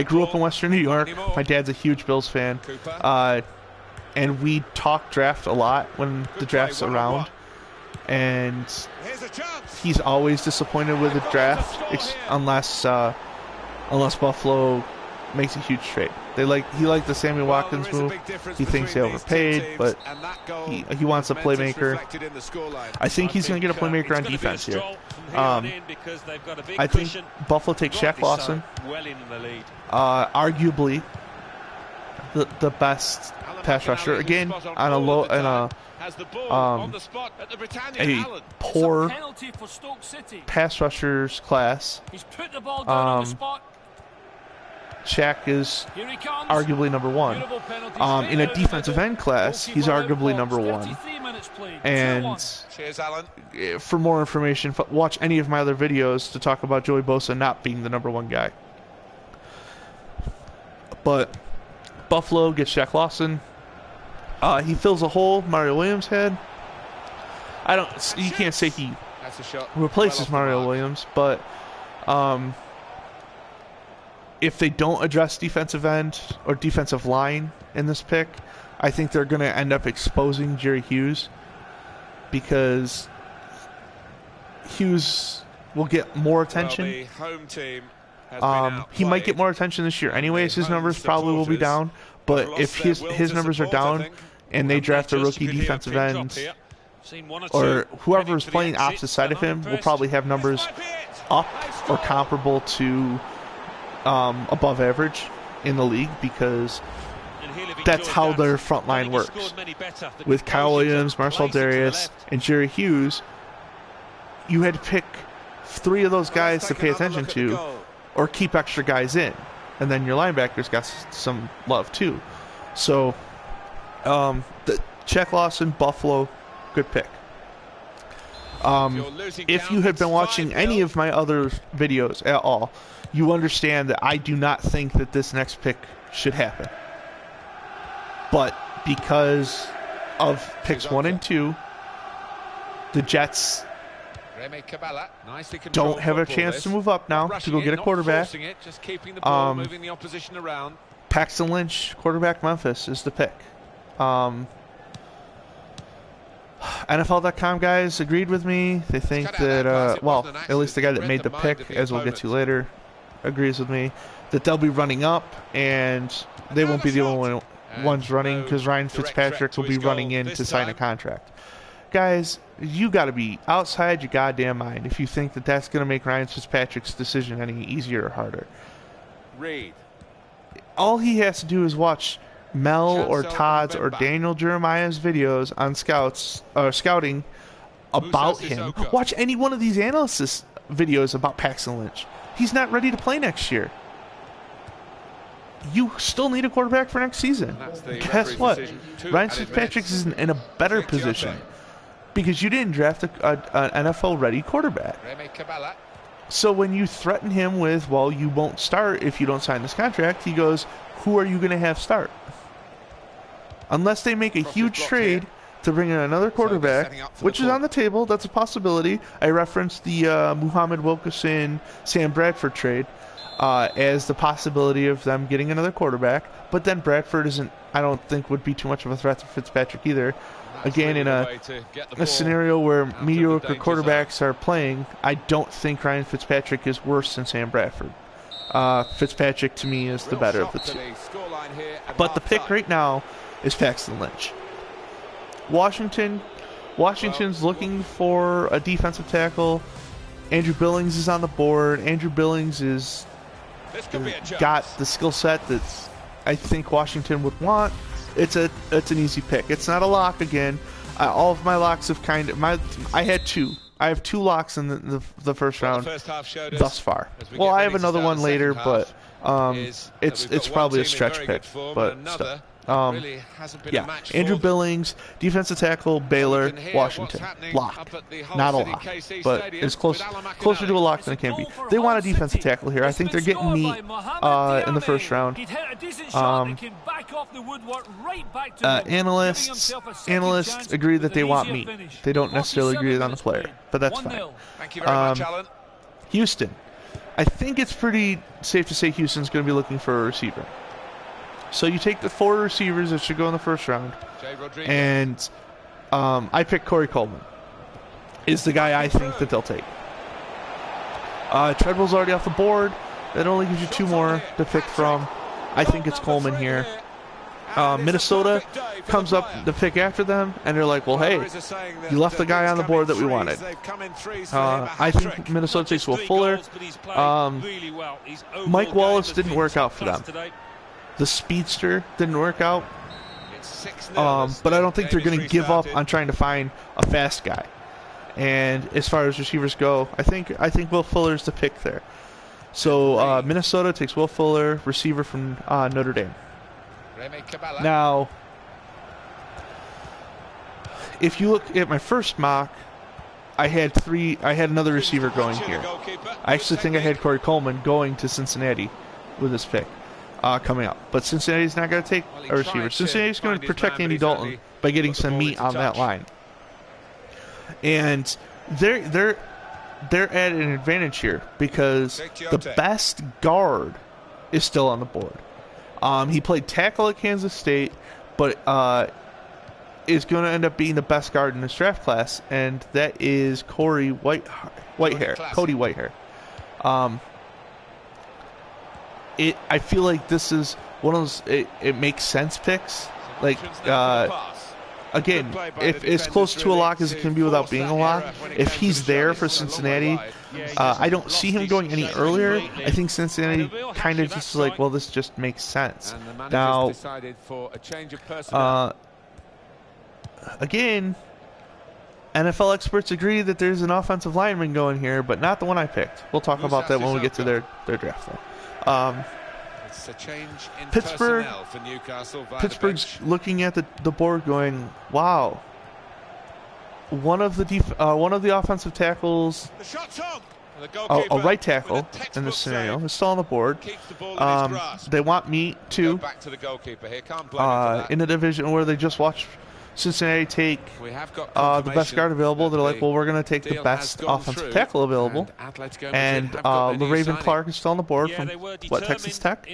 grew up in Western New York. My dad's a huge Bills fan. And we talk draft a lot when the draft's around. and he's always disappointed with the draft, unless Buffalo makes a huge trade. He liked the Sammy Watkins move. He thinks they overpaid, but he wants a playmaker. I think he's going to get a playmaker on defense here. I think Buffalo takes Shaq Lawson, arguably the best pass rusher. Again, on a poor pass rushers class. Shaq is arguably number one. In a defensive end class, he's arguably number one. And for more information, watch any of my other videos to talk about Joey Bosa not being the number one guy. But Buffalo gets Shaq Lawson. He fills a hole Mario Williams had. You can't say he replaces Mario Williams, but if they don't address defensive end or defensive line in this pick, I think they're going to end up exposing Jerry Hughes, because Hughes will get more attention. He might get more attention this year anyways. His numbers probably will be down, but if his numbers are down and they draft a rookie defensive end, or whoever is playing opposite side of him will probably have numbers up or comparable to above average in the league, because that's how their front line works. With Kyle Williams, Marcel Darius, and Jerry Hughes, you had to pick 3 of those guys to pay attention to, or keep extra guys in, and then your linebackers got some love too. So, the Shaq Lawson, Buffalo, good pick. If you had been watching any of my other videos at all, you understand that I do not think that this next pick should happen. But because of picks 1 and 2, the Jets don't have a chance to move up now to go get a quarterback. Paxton Lynch, quarterback, Memphis, is the pick. NFL.com guys agreed with me. They think that, well, at least the guy that made the pick, as we'll get to later, agrees with me, that they'll be running up, and they won't be the only ones running, because Ryan Fitzpatrick will be running in to sign a contract. Guys, you got to be outside your goddamn mind if you think that that's going to make Ryan Fitzpatrick's decision any easier or harder. All he has to do is watch Mel or Todd's or Daniel Jeremiah's videos on scouting about him. Watch any one of these analysis videos about Paxton Lynch. He's not ready to play next year. You still need a quarterback for next season. Guess what? Ryan Fitzpatrick is in a better position, because you didn't draft an NFL-ready quarterback. So when you threaten him with, well, you won't start if you don't sign this contract, he goes, who are you going to have start? Unless they make a huge trade to bring in another quarterback, which is on the table, that's a possibility. I referenced the Muhammad Wilkerson, Sam Bradford trade as the possibility of them getting another quarterback, but then Bradford I don't think would be too much of a threat to Fitzpatrick either. Again, in a scenario where mediocre quarterbacks are playing, I don't think Ryan Fitzpatrick is worse than Sam Bradford. Fitzpatrick, to me, is the better of the two. But the pick right now is Paxton Lynch. Washington's looking for a defensive tackle. Andrew Billings is on the board. Andrew Billings is got the skill set that I think Washington would want. It's an easy pick. It's not a lock again. All of my locks have I had 2. I have 2 locks in the first round thus far. Well, I have another one later, but it's probably a stretch pick. But still. Yeah, Andrew Billings, defensive tackle, Baylor, Washington. Lock. Not a lock, but it's closer to a lock than it can be. They want a defensive tackle here. I think they're getting meat in the first round. Analysts agree that they want meat. They don't necessarily agree on the player, but that's fine. Houston. I think it's pretty safe to say Houston's going to be looking for a receiver. So you take the 4 receivers that should go in the first round, and I picked Corey Coleman. is the guy I think that they'll take. Treadwell's already off the board. That only gives you 2 more to pick from. I think it's Coleman here. Minnesota comes up to pick after them, and they're like, well, hey, you left the guy on the board that we wanted. I think Minnesota takes Will Fuller. Mike Wallace didn't work out for them. The speedster didn't work out. But I don't think they're going to give up on trying to find a fast guy. And as far as receivers go, I think Will Fuller's the pick there. So Minnesota takes Will Fuller, receiver from Notre Dame. Now, if you look at my first mock, I had another receiver going here. I actually think I had Corey Coleman going to Cincinnati with this pick coming up. But Cincinnati's not going to take a receiver. Cincinnati's going to protect Andy Dalton by getting some meat on that line. And they're at an advantage here because the best guard is still on the board. He played tackle at Kansas State, but is going to end up being the best guard in this draft class, and that is Cody Whitehair. I feel like this is one of those it makes sense picks. Like again, if it's close to a lock as it can be without being a lock, if he's there for Cincinnati, I don't see him going any earlier. I think Cincinnati kind of just like, well, this just makes sense. Now, again, NFL experts agree that there's an offensive lineman going here, but not the one I picked. We'll talk about that when we get to their draft, though. It's a change in Pittsburgh, for Newcastle Pittsburgh's looking at the board going, wow. One of the offensive tackles, a right tackle in this scenario, is still on the board. They want me to in a division where they just watched Cincinnati take the best guard available. They're like, well, we're going to take the best offensive tackle available. And LaRaven Clark is still on the board from Texas Tech.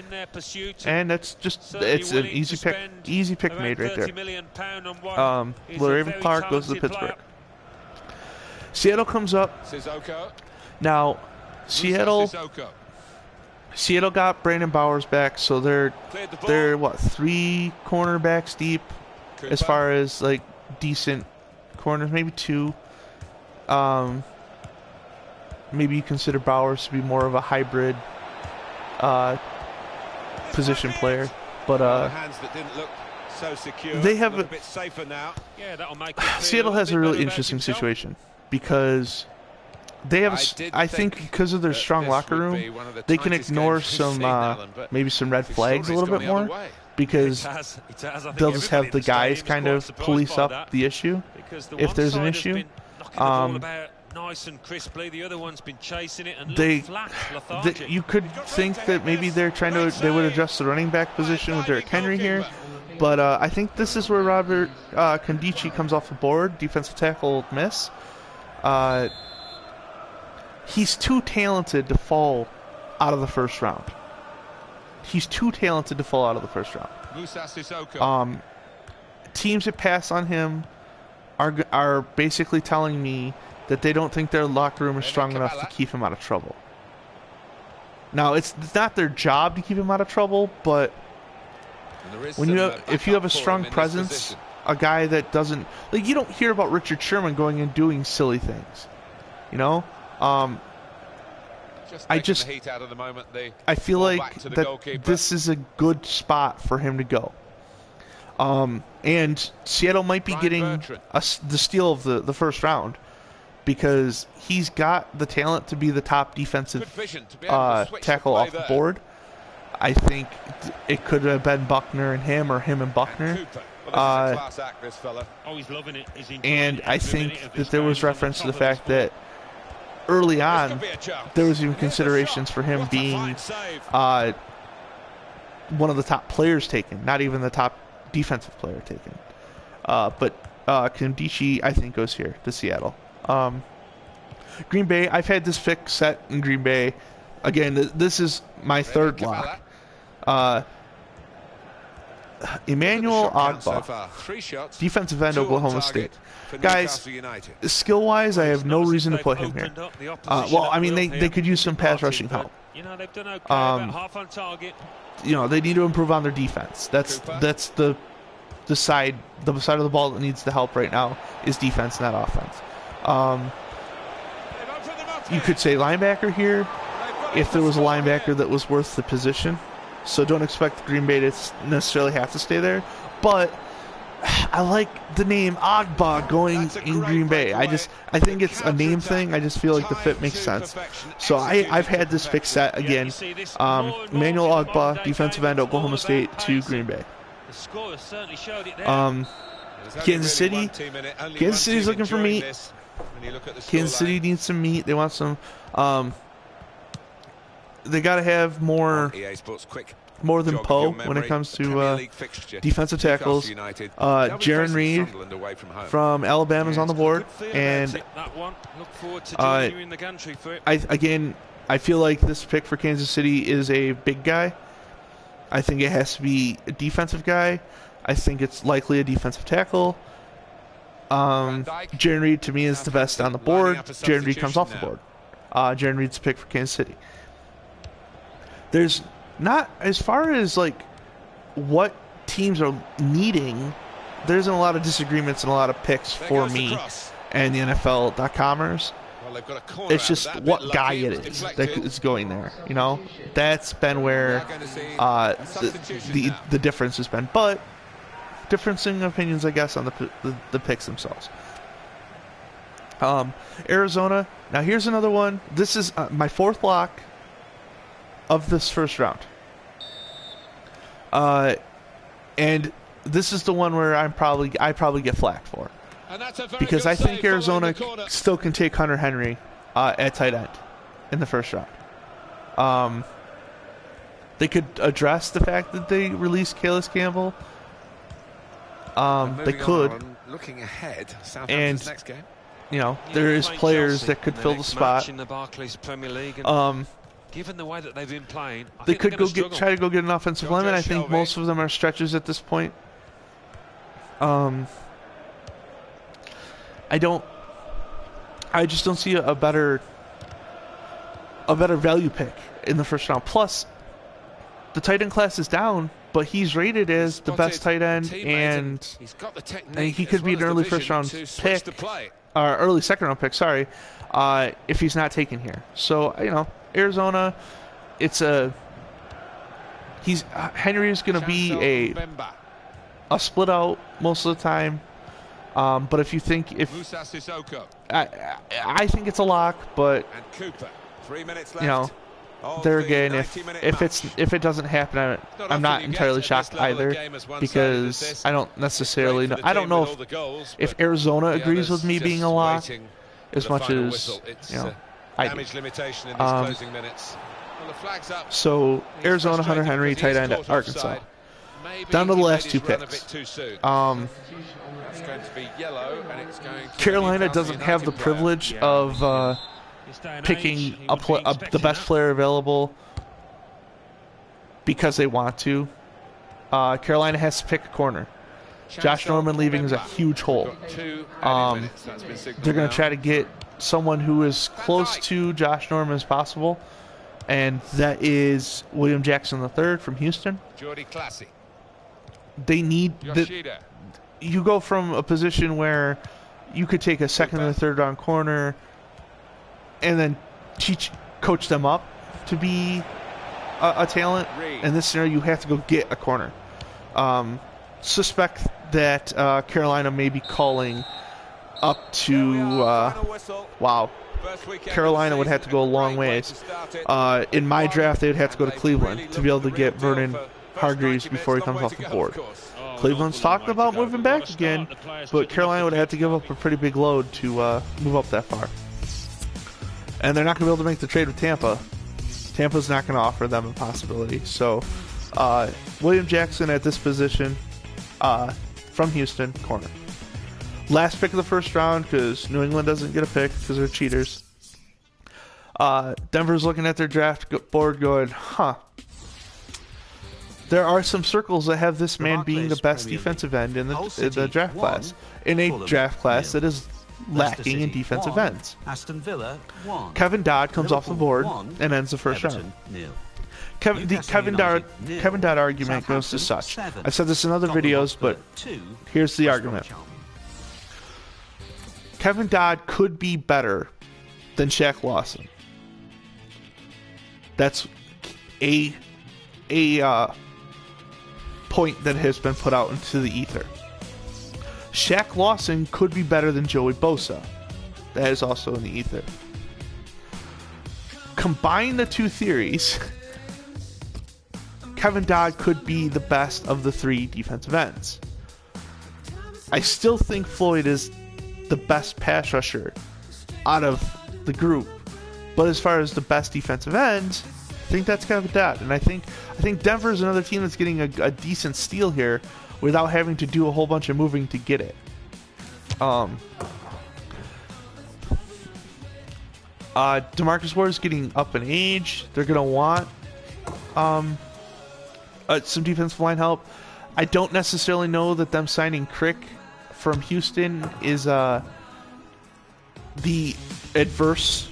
And it's an easy pick made right there. LaRaven Clark goes to Pittsburgh. Seattle comes up. Now, Seattle got Brandon Bowers back, so they're what, 3 cornerbacks deep as far as like decent corners, maybe 2. Maybe you consider Bowers to be more of a hybrid position player, but they have Seattle has a really interesting situation because they have, I think, because of their strong locker room, they can ignore maybe some red flags a little bit more, because they'll just have the guys kind of police up the issue if there's an issue. Nice and crisply. The other one's been chasing it and you could think that maybe they would adjust the running back position with Derrick Henry here, but I think this is where Robert Kondichi comes off the board, defensive tackle miss. He's too talented to fall out of the first round. Teams that pass on him are basically telling me that they don't think their locker room is strong enough to keep him out of trouble. Now, it's not their job to keep him out of trouble, but if you have a strong presence, a guy that doesn't, like, you don't hear about Richard Sherman going and doing silly things, you know. I feel like that this is a good spot for him to go. And Seattle might be getting the steal of the first round, because he's got the talent to be the top defensive tackle off the board. I think it could have been Buckner and him, or him and Buckner. And I think that there was reference to the fact that early on there was even considerations for him being one of the top players taken, not even the top defensive player taken. But Kondichi, I think, goes here to Seattle. Green Bay, I've had this pick set in Green Bay. Again, this is my third lock. Emmanuel So Ogba, far. 3 shots. defensive end, 2 on Oklahoma target State. for Guys, Newcastle United. skill-wise, I have no reason to put him here. Well, I mean, they could use some pass rushing help. You know, they've done okay, about half on target. You know, they need to improve on their defense. That's the side of the ball that needs the help right now is defense, not offense. You could say linebacker here if there was a linebacker that was worth the position. So don't expect Green Bay to necessarily have to stay there. But I like the name Ogba going in Green Bay. I think it's a name thing. I just feel like the fit makes sense. So I've had this pick set again. Emmanuel Ogba, defensive end, Oklahoma State to Green Bay. Kansas City. Kansas City's looking for meat. Kansas City needs some meat. They want some. They got to have more than Poe when it comes to defensive tackles. Jaron Reed from Alabama is on the board, and I feel like this pick for Kansas City is a big guy. I think it has to be a defensive guy. I think it's likely a defensive tackle. Jaron Reed to me is the best on the board. Jaron Reed comes off the board. Jaron Reed's a pick for Kansas City. There's not, as far as like what teams are needing, there isn't a lot of disagreements and a lot of picks for me and the NFL.comers. It's just what guy it is that is going there. You know, that's been where the difference has been. But differencing opinions, I guess, on the picks themselves. Arizona. Now here's another one. This is my fourth lock of this first round. And this is the one where I probably get flack for, because I think Arizona still can take Hunter Henry at tight end in the first round. They could address the fact that they released Calais Campbell. They could. Looking ahead, and next game. You know, there is players that could fill the spot. In the Barclays Premier League. Given the way that they've been playing, they could try to go get an offensive lineman. I think most of them are stretches at this point. I just don't see a better value pick in the first round. Plus, the tight end class is down, but he's rated as the best tight end, and he could be an early first round pick, or early second round pick. Sorry, if he's not taken here. So you know, Arizona, Henry is going to be a split out most of the time. But if you think I think it's a lock, but you know, there again, if it doesn't happen, I'm not entirely shocked either, because I don't necessarily know. I don't know if Arizona agrees with me being a lock as much as you know. Damage limitation in these closing minutes. So Arizona, Hunter Henry, tight end at Arkansas. Down to the last two picks. Carolina doesn't have the privilege of picking the best player available because they want to. Carolina has to pick a corner. Josh Norman leaving is a huge hole. They're going to try to get someone who is close to Josh Norman as possible, and that is William Jackson III from Houston. They need you go from a position where you could take a second or third round corner and then coach them up to be a talent. In this scenario, you have to go get a corner. Suspect that Carolina may be calling up to wow. Carolina would have to go a long ways. In my draft, they would have to go to Cleveland to be able to get Vernon Hargreaves before he comes off the board. Cleveland's talking about moving back again, but Carolina would have to give up a pretty big load to move up that far. And they're not going to be able to make the trade with Tampa. Tampa's not going to offer them a possibility. So, William Jackson at this position from Houston, corner. Last pick of the first round, because New England doesn't get a pick because they're cheaters. Denver's looking at their draft board going, there are some circles that have this man being the best defensive end in the draft class. In a draft class that is lacking in defensive ends. Aston Villa 1. Kevin Dodd comes off the board and ends the first round. The Kevin Dodd argument goes to such. I've said this in other videos, but here's the argument. Kevin Dodd could be better than Shaq Lawson. That's a point that has been put out into the ether. Shaq Lawson could be better than Joey Bosa. That is also in the ether. Combine the two theories, Kevin Dodd could be the best of the three defensive ends. I still think Floyd is the best pass rusher out of the group, but as far as the best defensive ends, I think that's Kevin Dodd. And I think Denver is another team that's getting a decent steal here without having to do a whole bunch of moving to get it. DeMarcus Ward is getting up in age. They're going to want some defensive line help. I don't necessarily know that them signing Crick from Houston is the adverse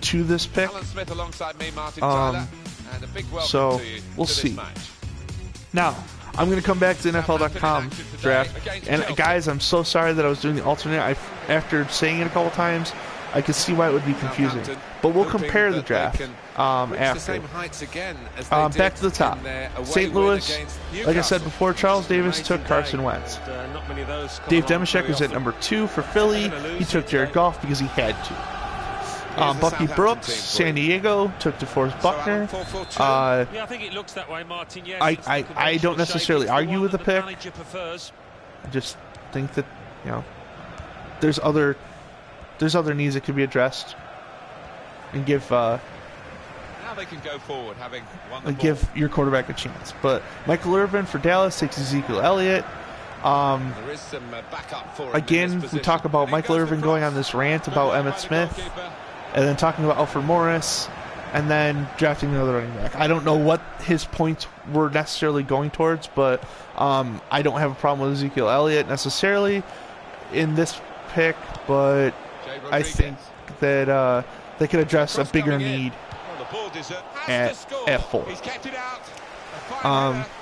to this pick. Smith alongside me, Martin Tyler, and a big welcome so to you we'll to see. This match. Now, I'm going to come back to the NFL.com draft. And guys, I'm so sorry that I was doing the alternate. After saying it a couple times, I could see why it would be confusing. But we'll compare the draft after. Back to the top. St. Louis, like I said before, Charles Davis took Carson Wentz. Dave Demeshek was at number 2 for Philly. He took Jared Goff because he had to. Bucky Brooks, San Diego, took DeForest Buckner. Yeah, I think it looks that way, Martin. Yes, I don't necessarily argue with the pick. I just think that, you know, there's other needs that could be addressed and give now they can go forward, having won the and give your quarterback a chance. But Michael Irvin for Dallas takes Ezekiel Elliott. There is some backup for him Again, we talk about Michael Irvin going on this rant about Emmitt Smith, and then talking about Alfred Morris, and then drafting another running back. I don't know what his points were necessarily going towards, but I don't have a problem with Ezekiel Elliott necessarily in this pick, but I think that they could address a bigger need at 4.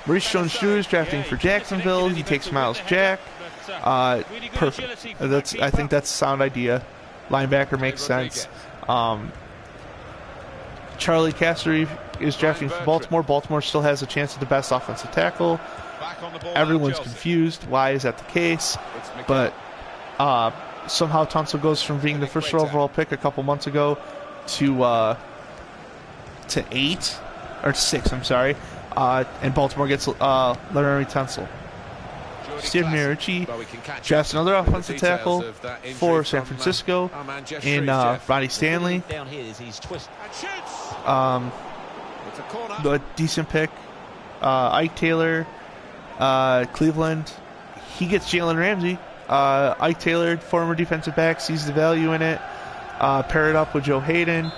Maurice Jones-Drew drafting for Jacksonville. He takes Miles Jack. Perfect. I think that's a sound idea. Linebacker makes sense. Charlie Cassery is drafting for Baltimore. Baltimore still has a chance at the best offensive tackle. Everyone's confused. Why is that the case? But somehow Tunsil goes from being the first overall pick a couple months ago to 8 or 6. I'm sorry. And Baltimore gets Larry Tunsil. Steve Mariucci drafts another offensive tackle for San Francisco in Ronnie Stanley. A decent pick. Ike Taylor, Cleveland. He gets Jalen Ramsey. Ike Taylor, former defensive back, sees the value in it. Pair it up with Joe Hayden.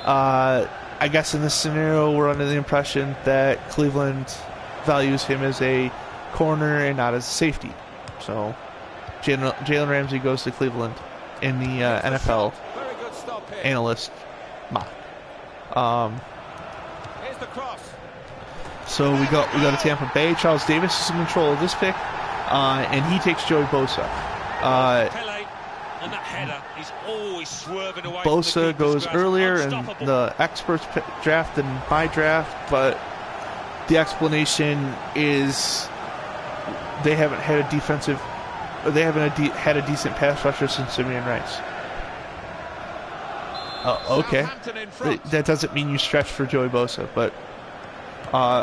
I guess in this scenario, we're under the impression that Cleveland values him as a corner and not as a safety. So Jalen Ramsey goes to Cleveland in the NFL analyst mock. So we go to Tampa Bay. Charles Davis is in control of this pick, and he takes Joey Bosa. Bosa goes earlier in the experts draft than my draft, but the explanation is they haven't had a decent pass rusher since Simeon Rice. Okay. That doesn't mean you stretch for Joey Bosa, but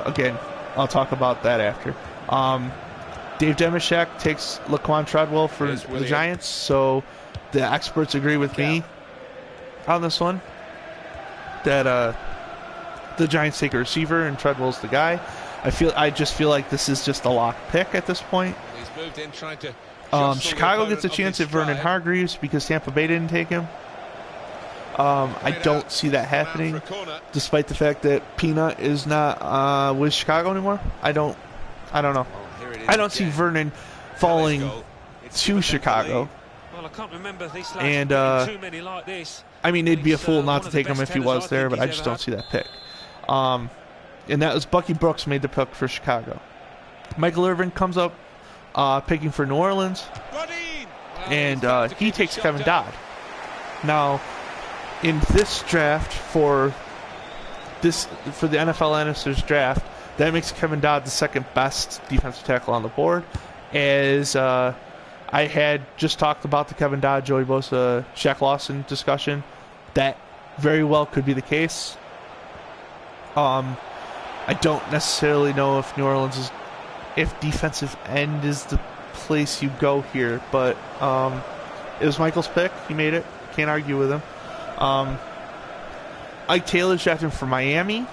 again, I'll talk about that after. Dave Demeshek takes Laquan Treadwell for the Giants, so the experts agree with me on this one that the Giants take a receiver and Treadwell's the guy. I just feel like this is just a lock pick at this point. He's moved in trying to Chicago gets a chance at Vernon Hargreaves because Tampa Bay didn't take him. I don't see that happening, despite the fact that Peanut is not with Chicago anymore. I don't know. I don't see Vernon falling to Chicago. Well, I can't remember these and too many like this. I mean, it'd be a fool not to take him if he was there, but I just don't see that pick. And that was Bucky Brooks made the pick for Chicago. Michael Irvin comes up picking for New Orleans, and he takes Kevin Dodd. Now, in this draft for the NFL Annisters draft, that makes Kevin Dodd the second best defensive tackle on the board. As I had just talked about the Kevin Dodd, Joey Bosa, Shaq Lawson discussion, that very well could be the case. I don't necessarily know if New Orleans if defensive end is the place you go here, but it was Michael's pick. He made it. Can't argue with him. Ike Taylor's drafting for Miami,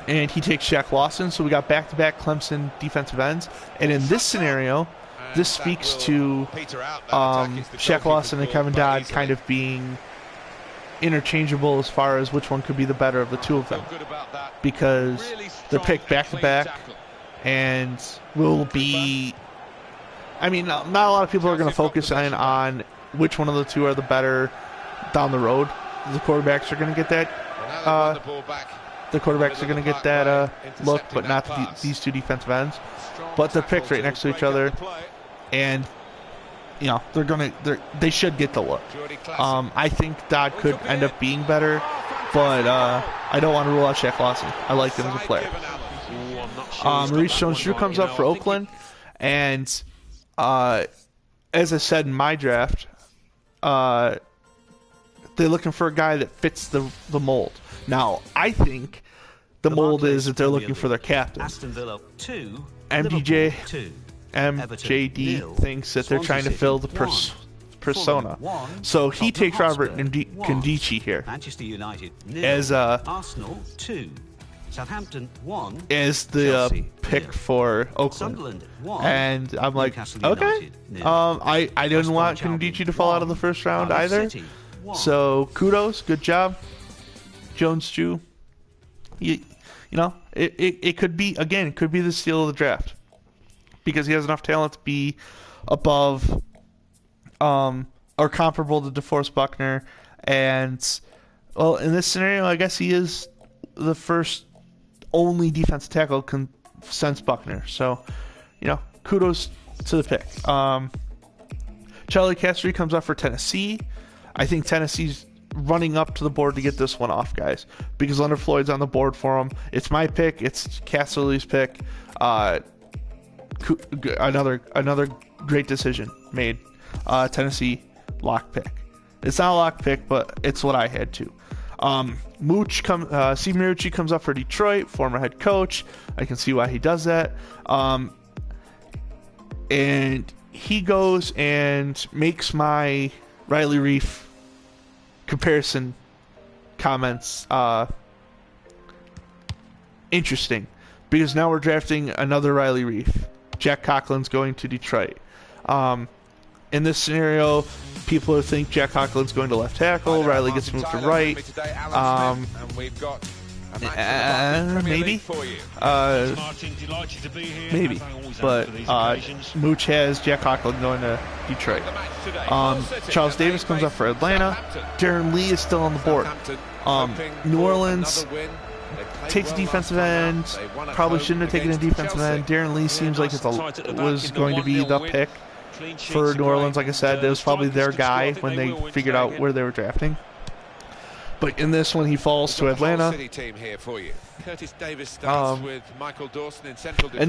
and he takes Shaq Lawson. So we got back-to-back Clemson defensive ends. And in this scenario, this speaks to Shaq Lawson and Kevin Dodd kind of being interchangeable as far as which one could be the better of the two of them, because they're picked back-to-back and will be... I mean, not a lot of people are going to focus on which one of the two are the better down the road. The quarterbacks are going to get that. The quarterbacks are going to get that look, but not these two defensive ends. But they're picked right next to each other, and you know they should get the look. I think Dodd could end up being better, but I don't want to rule out Shaq Lawson. I like him as a player. Maurice Jones-Drew comes up for Oakland, and as I said in my draft, they're looking for a guy that fits the mold. Now, I think the mold is that they're looking for their captain. MJD thinks that they're trying to fill the persona. So he takes Robert Nkemdiche here as Southampton 1 as the pick for Oakland. And I'm like, okay. I didn't want Nkemdiche to fall out of the first round either. So kudos, good job, Jones-Drew. You know, it could be, again, it could be the steal of the draft because he has enough talent to be above or comparable to DeForest Buckner. And, well, in this scenario, I guess he is the first only defensive tackle since Buckner. So, you know, kudos to the pick. Charlie Castree comes up for Tennessee. I think Tennessee's running up to the board to get this one off, guys, because Leonard Floyd's on the board for him. It's my pick. It's Casterly's pick. Another great decision made. Tennessee lock pick. It's not a lock pick, but it's what I had to. Steve Marucci comes up for Detroit, former head coach. I can see why he does that. And he goes and makes my Riley Reif comparison comments interesting, because now we're drafting another Riley Reif. Jack Coughlin's going to Detroit. In this scenario, people think Jack Coughlin's going to left tackle. Riley gets moved to right. Maybe. Maybe. But Mooch has Jack Coughlin going to Detroit. Charles Davis comes up for Atlanta. Darren Lee is still on the board. New Orleans takes a defensive end. Probably shouldn't have taken a defensive end. Darren Lee seems like it was going to be the pick for New Orleans. Like I said, it was probably their guy when they figured out where they were drafting. But in this one, he falls to Atlanta. And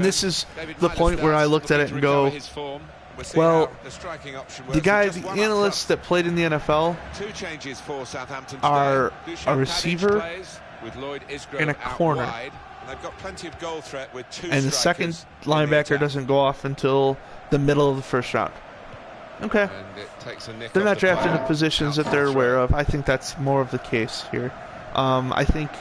this is the point where I looked at it and go, well, the analysts that played in the NFL are a receiver and a corner. And the second linebacker doesn't go off until the middle of the first round. Okay. They're not drafted in positions that they're aware of. I think that's more of the case here. I think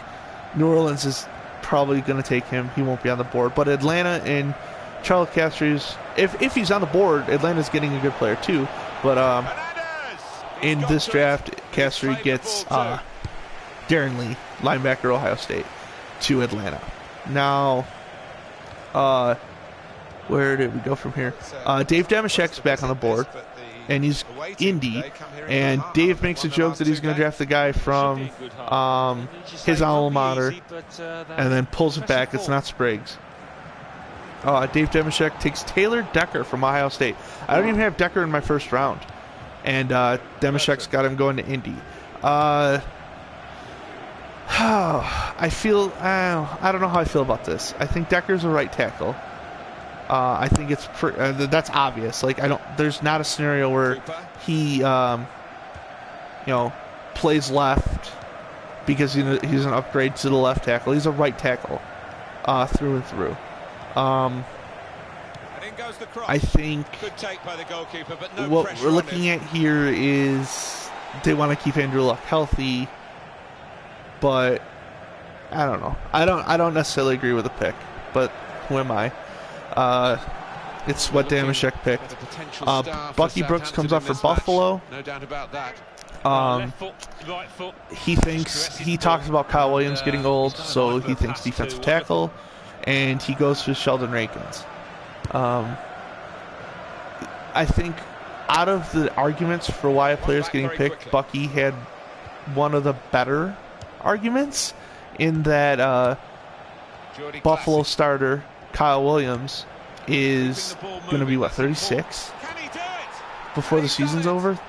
New Orleans is probably going to take him. He won't be on the board. But Atlanta and Charles Castries, if he's on the board, Atlanta's getting a good player too. But in this draft, Cassidy gets Darren Lee, linebacker, Ohio State, to Atlanta. Now, where did we go from here? Dave Damashek's back on the board, and he's Indy. And Dave makes a joke that he's going to draft the guy from his alma mater, and then pulls it back. It's not Spriggs. Dave Damashek takes Taylor Decker from Ohio State. I don't even have Decker in my first round, and Damashek's got him going to Indy. I don't know how I feel about this. I think Decker's a right tackle. I think it's that's obvious. Like, there's not a scenario where he plays left because he's an upgrade to the left tackle. He's a right tackle through and through. I think what we're looking at here is they want to keep Andrew Luck healthy, but I don't know. I don't necessarily agree with the pick, but who am I? It's what Damashek picked. Bucky Brooks comes up for Buffalo. No doubt about that. He talks about Kyle Williams getting old, so he thinks defensive tackle, and he goes for Sheldon Rankins. I think out of the arguments for why a player's getting picked, Bucky had one of the better arguments in that Buffalo starter Kyle Williams is going to be, 36 before the season's over?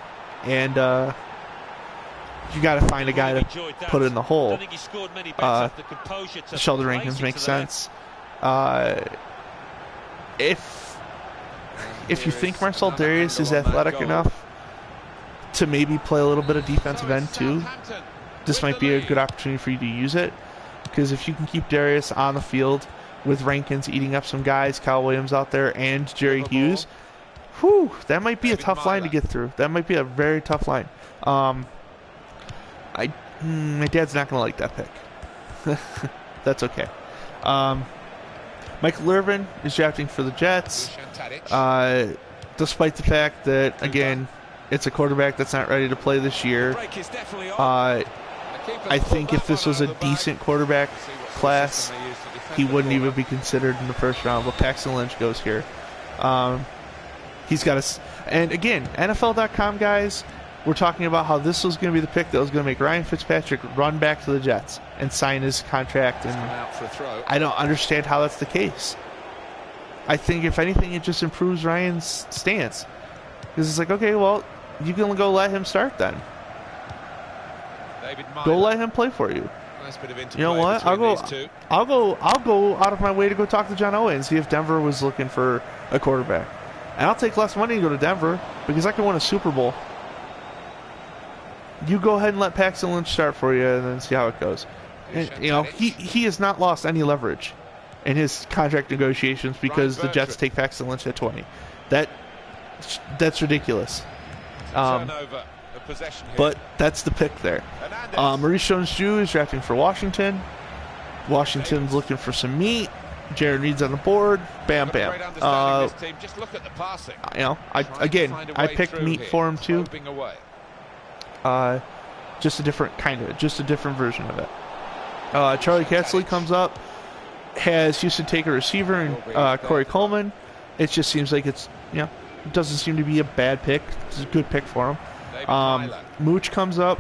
And you got to find a guy to put in the hole. Sheldon Rankins makes sense. If you think Marcel Darius is athletic enough to maybe play a little bit of defensive end too, this might be a good opportunity for you to use it. Because if you can keep Darius on the field with Rankins eating up some guys, Kyle Williams out there, and Jerry Hughes, that might be a tough line to get through. That might be a very tough line. My dad's not going to like that pick. That's okay. Michael Irvin is drafting for the Jets, despite the fact that, again, it's a quarterback that's not ready to play this year. I think if this was a decent quarterback class, he wouldn't even be considered in the first round, but Paxton Lynch goes here. He's got and again, NFL.com guys, we're talking about how this was going to be the pick that was going to make Ryan Fitzpatrick run back to the Jets and sign his contract, and I don't understand how that's the case. I think, if anything, it just improves Ryan's stance. Because it's like, okay, well, you can go let him start then. Go let him play for you. Nice bit of you know what? I'll go out of my way to go talk to John Elway and see if Denver was looking for a quarterback. And I'll take less money to go to Denver because I can win a Super Bowl. You go ahead and let Paxton Lynch start for you and then see how it goes. And, he has not lost any leverage in his contract negotiations because the Jets take Paxton Lynch at 20. That's ridiculous. But that's the pick there. Maurice Jones-Drew is drafting for Washington. Washington's looking for some meat. Jared Reed's on the board. Bam, bam. Just look at the passing. I picked meat for him too. Just a different version of it. Charlie Castley comes up, has Houston take a receiver and Corey Coleman. It just seems like it doesn't seem to be a bad pick. It's a good pick for him. Mooch comes up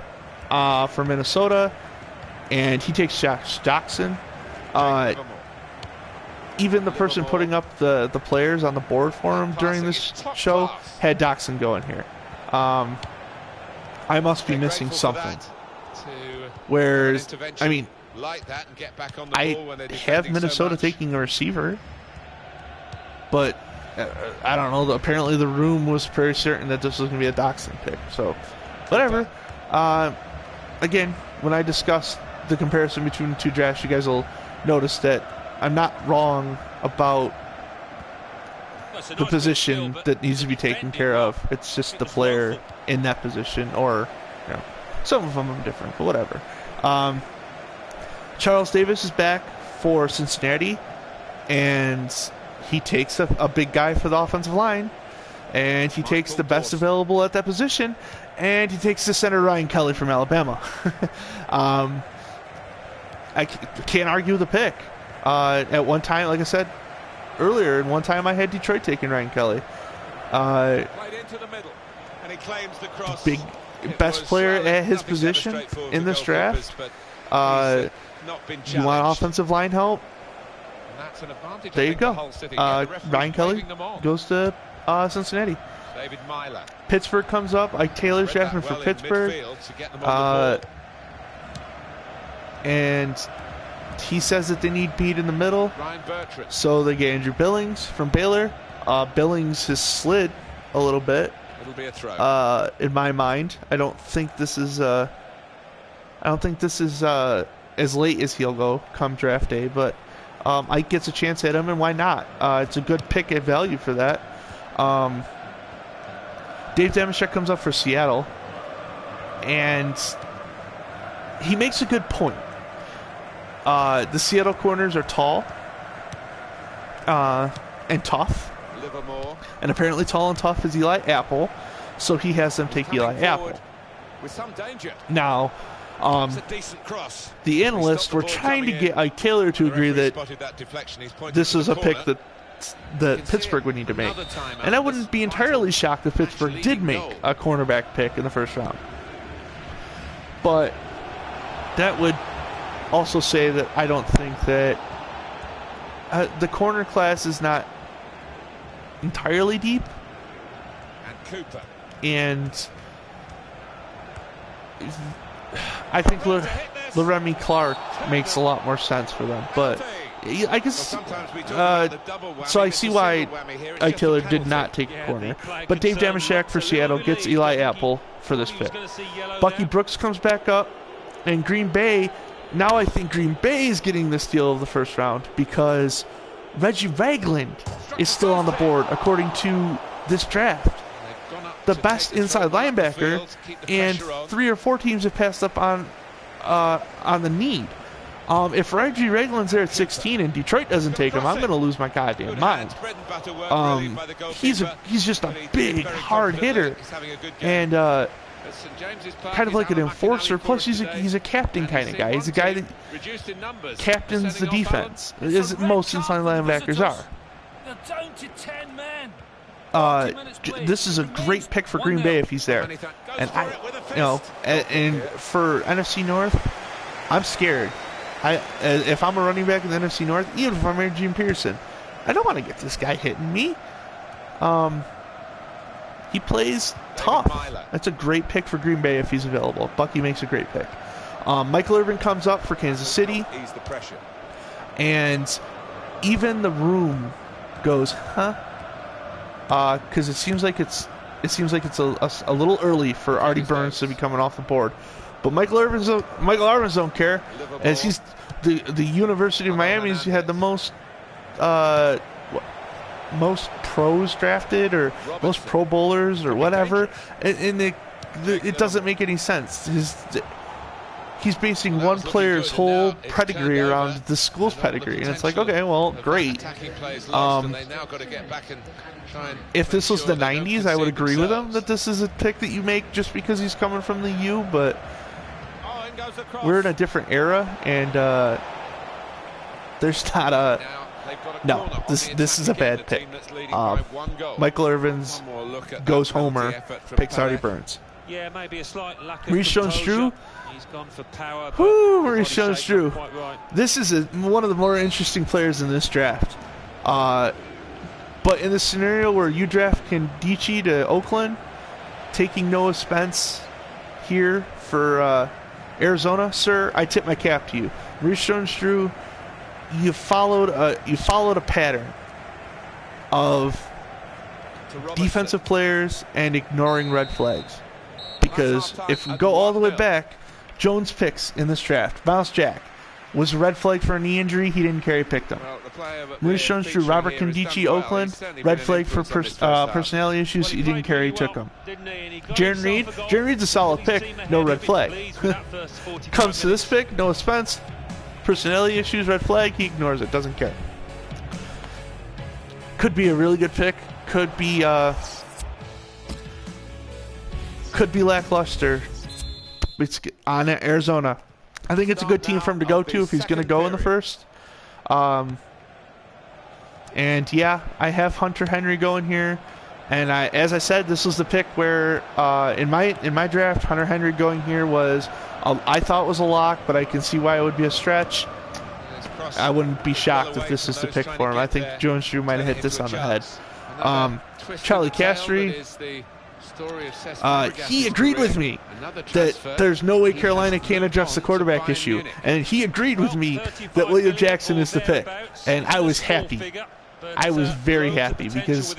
for Minnesota, and he takes Josh Doxson. Even the person putting up the players on the board for him during this show had Doxson going here. I must be missing something. Whereas, I have Minnesota taking a receiver, but I don't know. Apparently, the room was very certain that this was going to be a Doxson pick. So, whatever. Again, when I discuss the comparison between the two drafts, you guys will notice that I'm not wrong about the position that needs to be taken care of. It's just the player in that position, or some of them are different, but whatever. Charles Davis is back for Cincinnati, and he takes a big guy for the offensive line. And he takes the best available at that position, and he takes the center Ryan Kelly from Alabama. I can't argue with the pick. At one time, like I said earlier, at one time I had Detroit taking Ryan Kelly. Played into the middle, and he claims the cross. Big, best player at his position in this draft. You want offensive line help? There you go. Ryan Kelly goes to Cincinnati. David Myler. Pittsburgh comes up. Ike Taylor's drafting for Pittsburgh. And he says that they need speed in the middle. So they get Andrew Billings from Baylor. Billings has slid a little bit. It'll be a throw. In my mind, I don't think this is as late as he'll go come draft day, but Ike gets a chance at him, and why not? It's a good pick at value for that. Dave Damashek comes up for Seattle, and he makes a good point. The Seattle corners are tall and tough, and apparently tall and tough is Eli Apple, so he has them take Eli Apple. With some danger. Now, It's a decent cross. the analysts were trying to get Ike Taylor to agree that this is a pick that Pittsburgh would need to make. And I wouldn't be entirely shocked if Pittsburgh did make a cornerback pick in the first round. But that would also say that I don't think that the corner class is not entirely deep. And Cooper. And I think Laramie Clark makes a lot more sense for them. But I guess so I see why Ike Taylor did not take a corner. But Dave Damashek for Seattle gets Eli Apple for this pick. Bucky Brooks comes back up, and Green Bay. Now I think Green Bay is getting the steal of the first round because Reggie Ragland is still on the board according to this draft. The best inside linebacker, and 3 or 4 teams have passed up on the need. If Reggie Ragland's there at 16 and Detroit doesn't take him, I'm going to lose my goddamn mind. He's just a big, hard hitter, and kind of like an enforcer. Plus, he's a captain kind of guy. He's a guy that captains the defense, as most inside linebackers are. This is a great pick for Green Bay if he's there, and and for NFC North, I'm scared. If I'm a running back in the NFC North, even if I'm Adrian Peterson, I don't want to get this guy hitting me. He plays tough. That's a great pick for Green Bay if he's available. Bucky makes a great pick. Michael Irvin comes up for Kansas City, and even the room goes, huh? Because it seems like it's a little early for Artie Burns to be coming off the board. But Michael Irvins don't care, as he's the University of Miami's had the most pros drafted or most Pro Bowlers or whatever, and it doesn't make any sense. He's basing one player's whole pedigree around the school's pedigree, and it's like, okay, well, great. If this was the 90s, I would agree with him that this is a pick that you make just because he's coming from the U, but we're in a different era, and there's not a... No, this is a bad pick. Michael Irvins goes homer, picks Artie Burns. Yeah, maybe a slight lack of Maurice Jones-Drew. He's gone for power. Maurice Jones-Drew. This is one of the more interesting players in this draft. But in the scenario where you draft Kandichi to Oakland, taking Noah Spence here for Arizona, sir, I tip my cap to you. Maurice Jones-Drew, you followed a pattern of defensive players and ignoring red flags. Because if we go all the way back, Jones picks in this draft. Miles Jack was a red flag for a knee injury. He didn't carry, picked him. Maurice Jones-Drew, Robert Kandichi, Oakland, red flag for personality issues. He didn't carry, took him. Jaron Reed's a solid pick, no red flag. Comes to this pick, Noah Spence, personality issues, red flag. He ignores it, doesn't care. Could be a really good pick. Could be could be lackluster. It's on Arizona. I think it's a good team for him to go to if he's going to go in the first. And yeah, I have Hunter Henry going here. And as I said, this was the pick where in my draft, Hunter Henry going here was I thought was a lock, but I can see why it would be a stretch. I wouldn't be shocked if this is the pick for him. I think Jones Drew might have hit this on the head. Charlie Castry, he agreed with me that there's no way Carolina can't address the quarterback issue, and he agreed with me that William Jackson is the pick, and I was happy. I was very happy because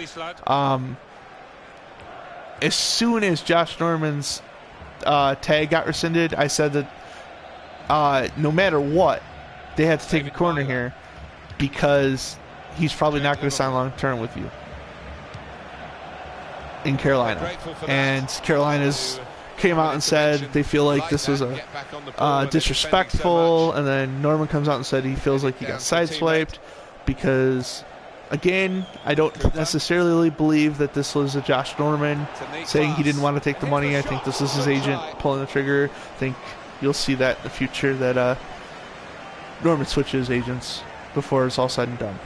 as soon as Josh Norman's tag got rescinded, I said that no matter what, they had to take a corner here because he's probably not going to sign long term with you in Carolina. And Carolina's came out and said they feel like this was a disrespectful, and then Norman comes out and said he feels like he got sideswiped because, again, I don't necessarily believe that this was a Josh Norman saying he didn't want to take the money. I think this is his agent pulling the trigger. I think you'll see that in the future, that Norman switches agents before it's all said and done.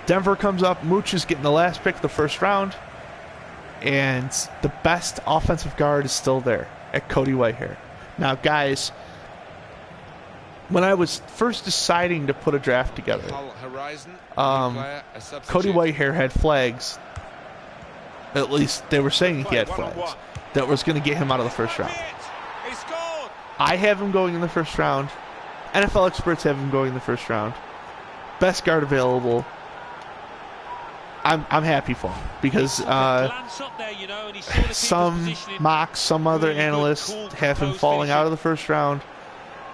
Denver comes up. Mooch is getting the last pick of the first round, and the best offensive guard is still there at Cody Whitehair. Now, guys, when I was first deciding to put a draft together, Cody Whitehair had flags. At least they were saying he had flags that was going to get him out of the first round. I have him going in the first round. NFL experts have him going in the first round. Best guard available. I'm happy for him because some mocks, some other analysts have him falling out of the first round,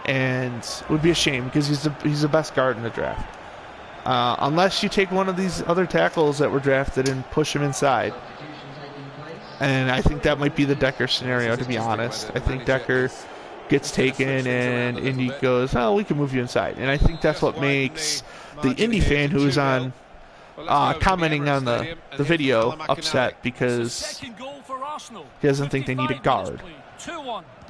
and it would be a shame because he's the best guard in the draft. Unless you take one of these other tackles that were drafted and push him inside. And I think that might be the Decker scenario, to be honest. I think Decker gets taken and Indy goes, oh, we can move you inside. And I think that's what makes the Indy fan who is on commenting on the video upset because he doesn't think they need a guard.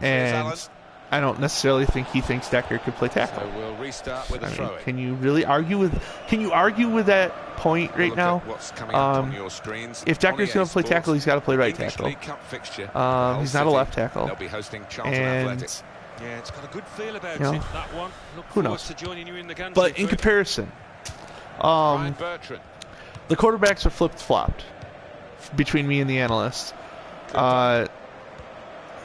And I don't necessarily think he thinks Decker could play tackle. So we'll restart with a throw. Can you really argue with? Can you argue with that point right now? If Decker's going to play tackle, he's got to play right tackle. He's not a left tackle. And yeah, it's got a good feel about it. That one. Who knows? But in comparison, the quarterbacks are flipped-flopped between me and the analyst.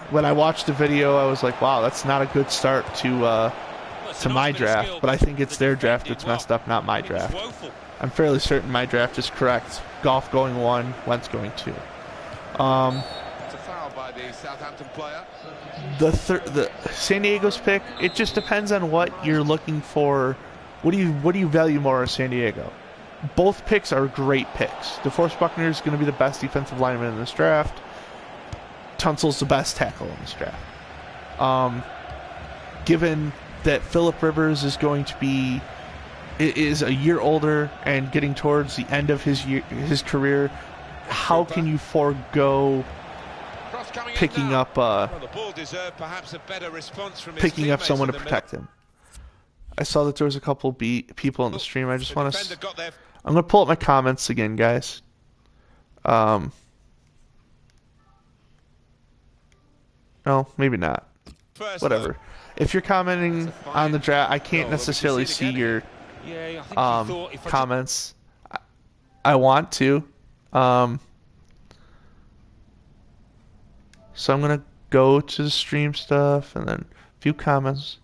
When I watched the video, I was like, wow, that's not a good start to my draft. But I think it's their draft that's messed up, not my draft. I'm fairly certain my draft is correct. Goff going 1, Wentz going 2. It's a foul by the Southampton player. The San Diego's pick, it just depends on what you're looking for. What do you value more in San Diego? Both picks are great picks. DeForest Buckner is going to be the best defensive lineman in this draft. Tunsil's the best tackle in this draft. Given that Phillip Rivers is going to be is a year older and getting towards the end of his career, how can you forego picking up someone to protect him? I saw that there was a couple people in the stream. I just want to. I'm going to pull up my comments again, guys. No, maybe not. Whatever. If you're commenting on the draft, I can't necessarily see your comments. I want to. So I'm going to go to the stream stuff and then view comments.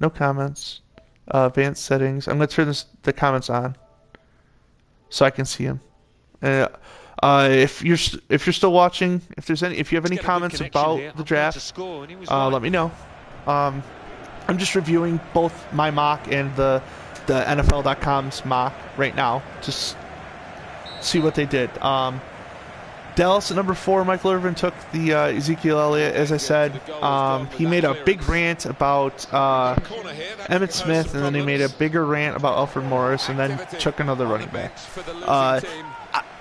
No comments. Advanced settings. I'm going to turn the comments on so I can see them. If you're still watching, if you have any comments about the draft, let me know. I'm just reviewing both my mock and the NFL.com's mock right now, just see what they did. Dallas at number 4, Michael Irvin took the Ezekiel Elliott, as I said. He made a big rant about Emmitt Smith, and then he made a bigger rant about Alfred Morris, and then took another running back.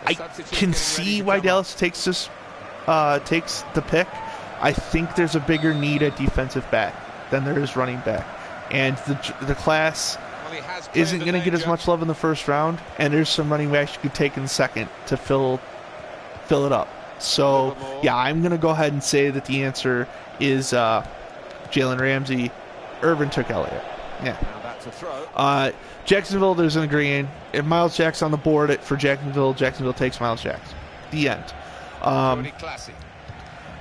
I can see why Dallas takes the pick. I think there's a bigger need at defensive back than there is running back, and the class isn't going to get as much love in the first round, and there's some running backs you could take in the second to fill it up. So yeah, I'm going to go ahead and say that the answer is Jalen Ramsey. Irvin took Elliott. Yeah. Jacksonville, there's an agreeing. If Miles Jack's on the board for Jacksonville, Jacksonville takes Miles Jack's. The end.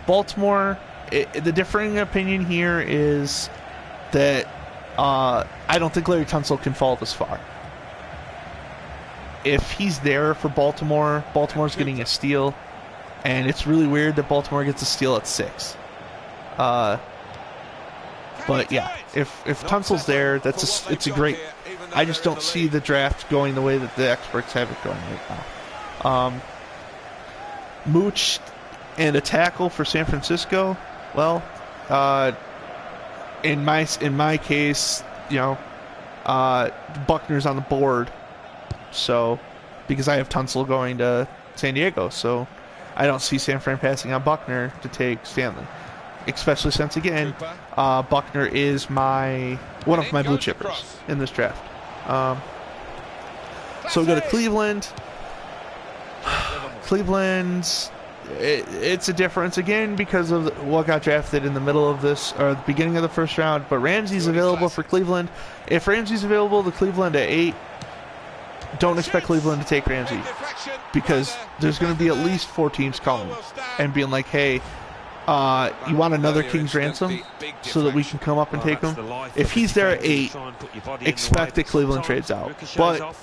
Baltimore, the differing opinion here is that I don't think Larry Tunsil can fall this far. If he's there for Baltimore, Baltimore's getting a steal, and it's really weird that Baltimore gets a steal at 6. But yeah, if Tunsil's there, it's a great. I just don't see the draft going the way that the experts have it going right now. Mooch and a tackle for San Francisco. Well, in my case, Buckner's on the board, so because I have Tunsil going to San Diego, so I don't see San Fran passing on Buckner to take Stanley. Especially since, again, Buckner is one of my blue chippers in this draft. So we go to Cleveland. Cleveland's, it's a difference, again, because of what got drafted in the middle of this, or the beginning of the first round. But Ramsey's available for Cleveland. If Ramsey's available to Cleveland at 8, don't expect Cleveland to take Ramsey, because there's going to be at least 4 teams calling and being like, hey, you want another King's ransom so that we can come up and take him? If he's there at 8, expect that Cleveland trades out. But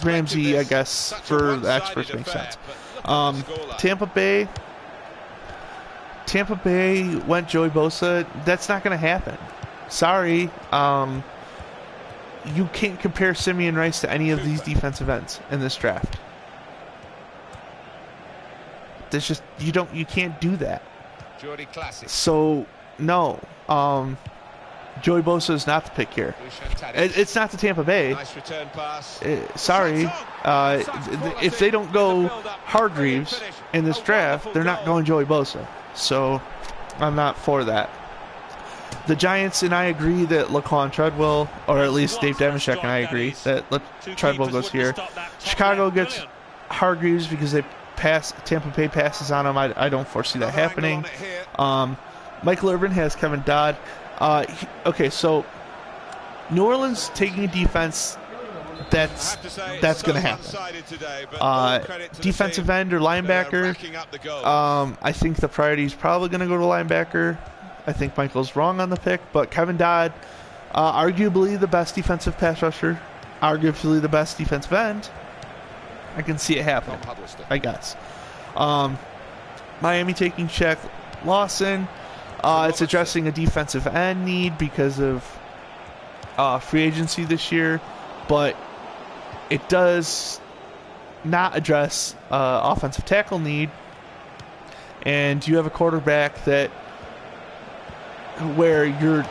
Ramsey, I guess, for the experts makes sense. Tampa Bay went Joey Bosa. That's not going to happen. Sorry. You can't compare Simeon Rice to any of these defensive ends in this draft. There's just you can't do that. So no, Joey Bosa is not the pick here. It's not the Tampa Bay. Sorry, if they don't go Hargreaves in this draft, they're not going Joey Bosa. So I'm not for that. The Giants and I agree that Laquan Treadwell, or at least Dave Damashek and I agree that Treadwell goes here. Chicago gets Hargreaves because Tampa Bay passes on him. I don't foresee that happening. Michael Irvin has Kevin Dodd. Okay, so New Orleans taking a defense, that's going to happen. Defensive end or linebacker, I think the priority is probably going to go to linebacker. I think Michael's wrong on the pick, but Kevin Dodd, arguably the best defensive pass rusher, arguably the best defensive end. I can see it happening, I guess. Miami taking Shaq Lawson. It's addressing a defensive end need because of free agency this year, but it does not address offensive tackle need. And you have a quarterback where your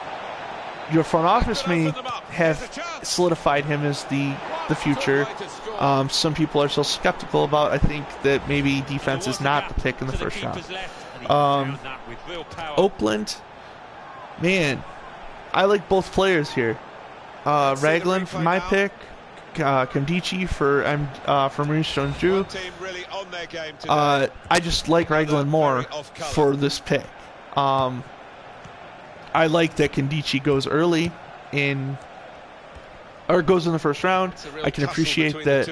front office may have solidified him as the future. Some people are still skeptical about. I think that maybe defense is not the pick in the first round. Oakland, man, I like both players here. Ragland for my pick, Kandichi for Maurice Jones-Drew. I just like Ragland more for this pick. I like that Kandichi goes early goes in the first round. I can appreciate that.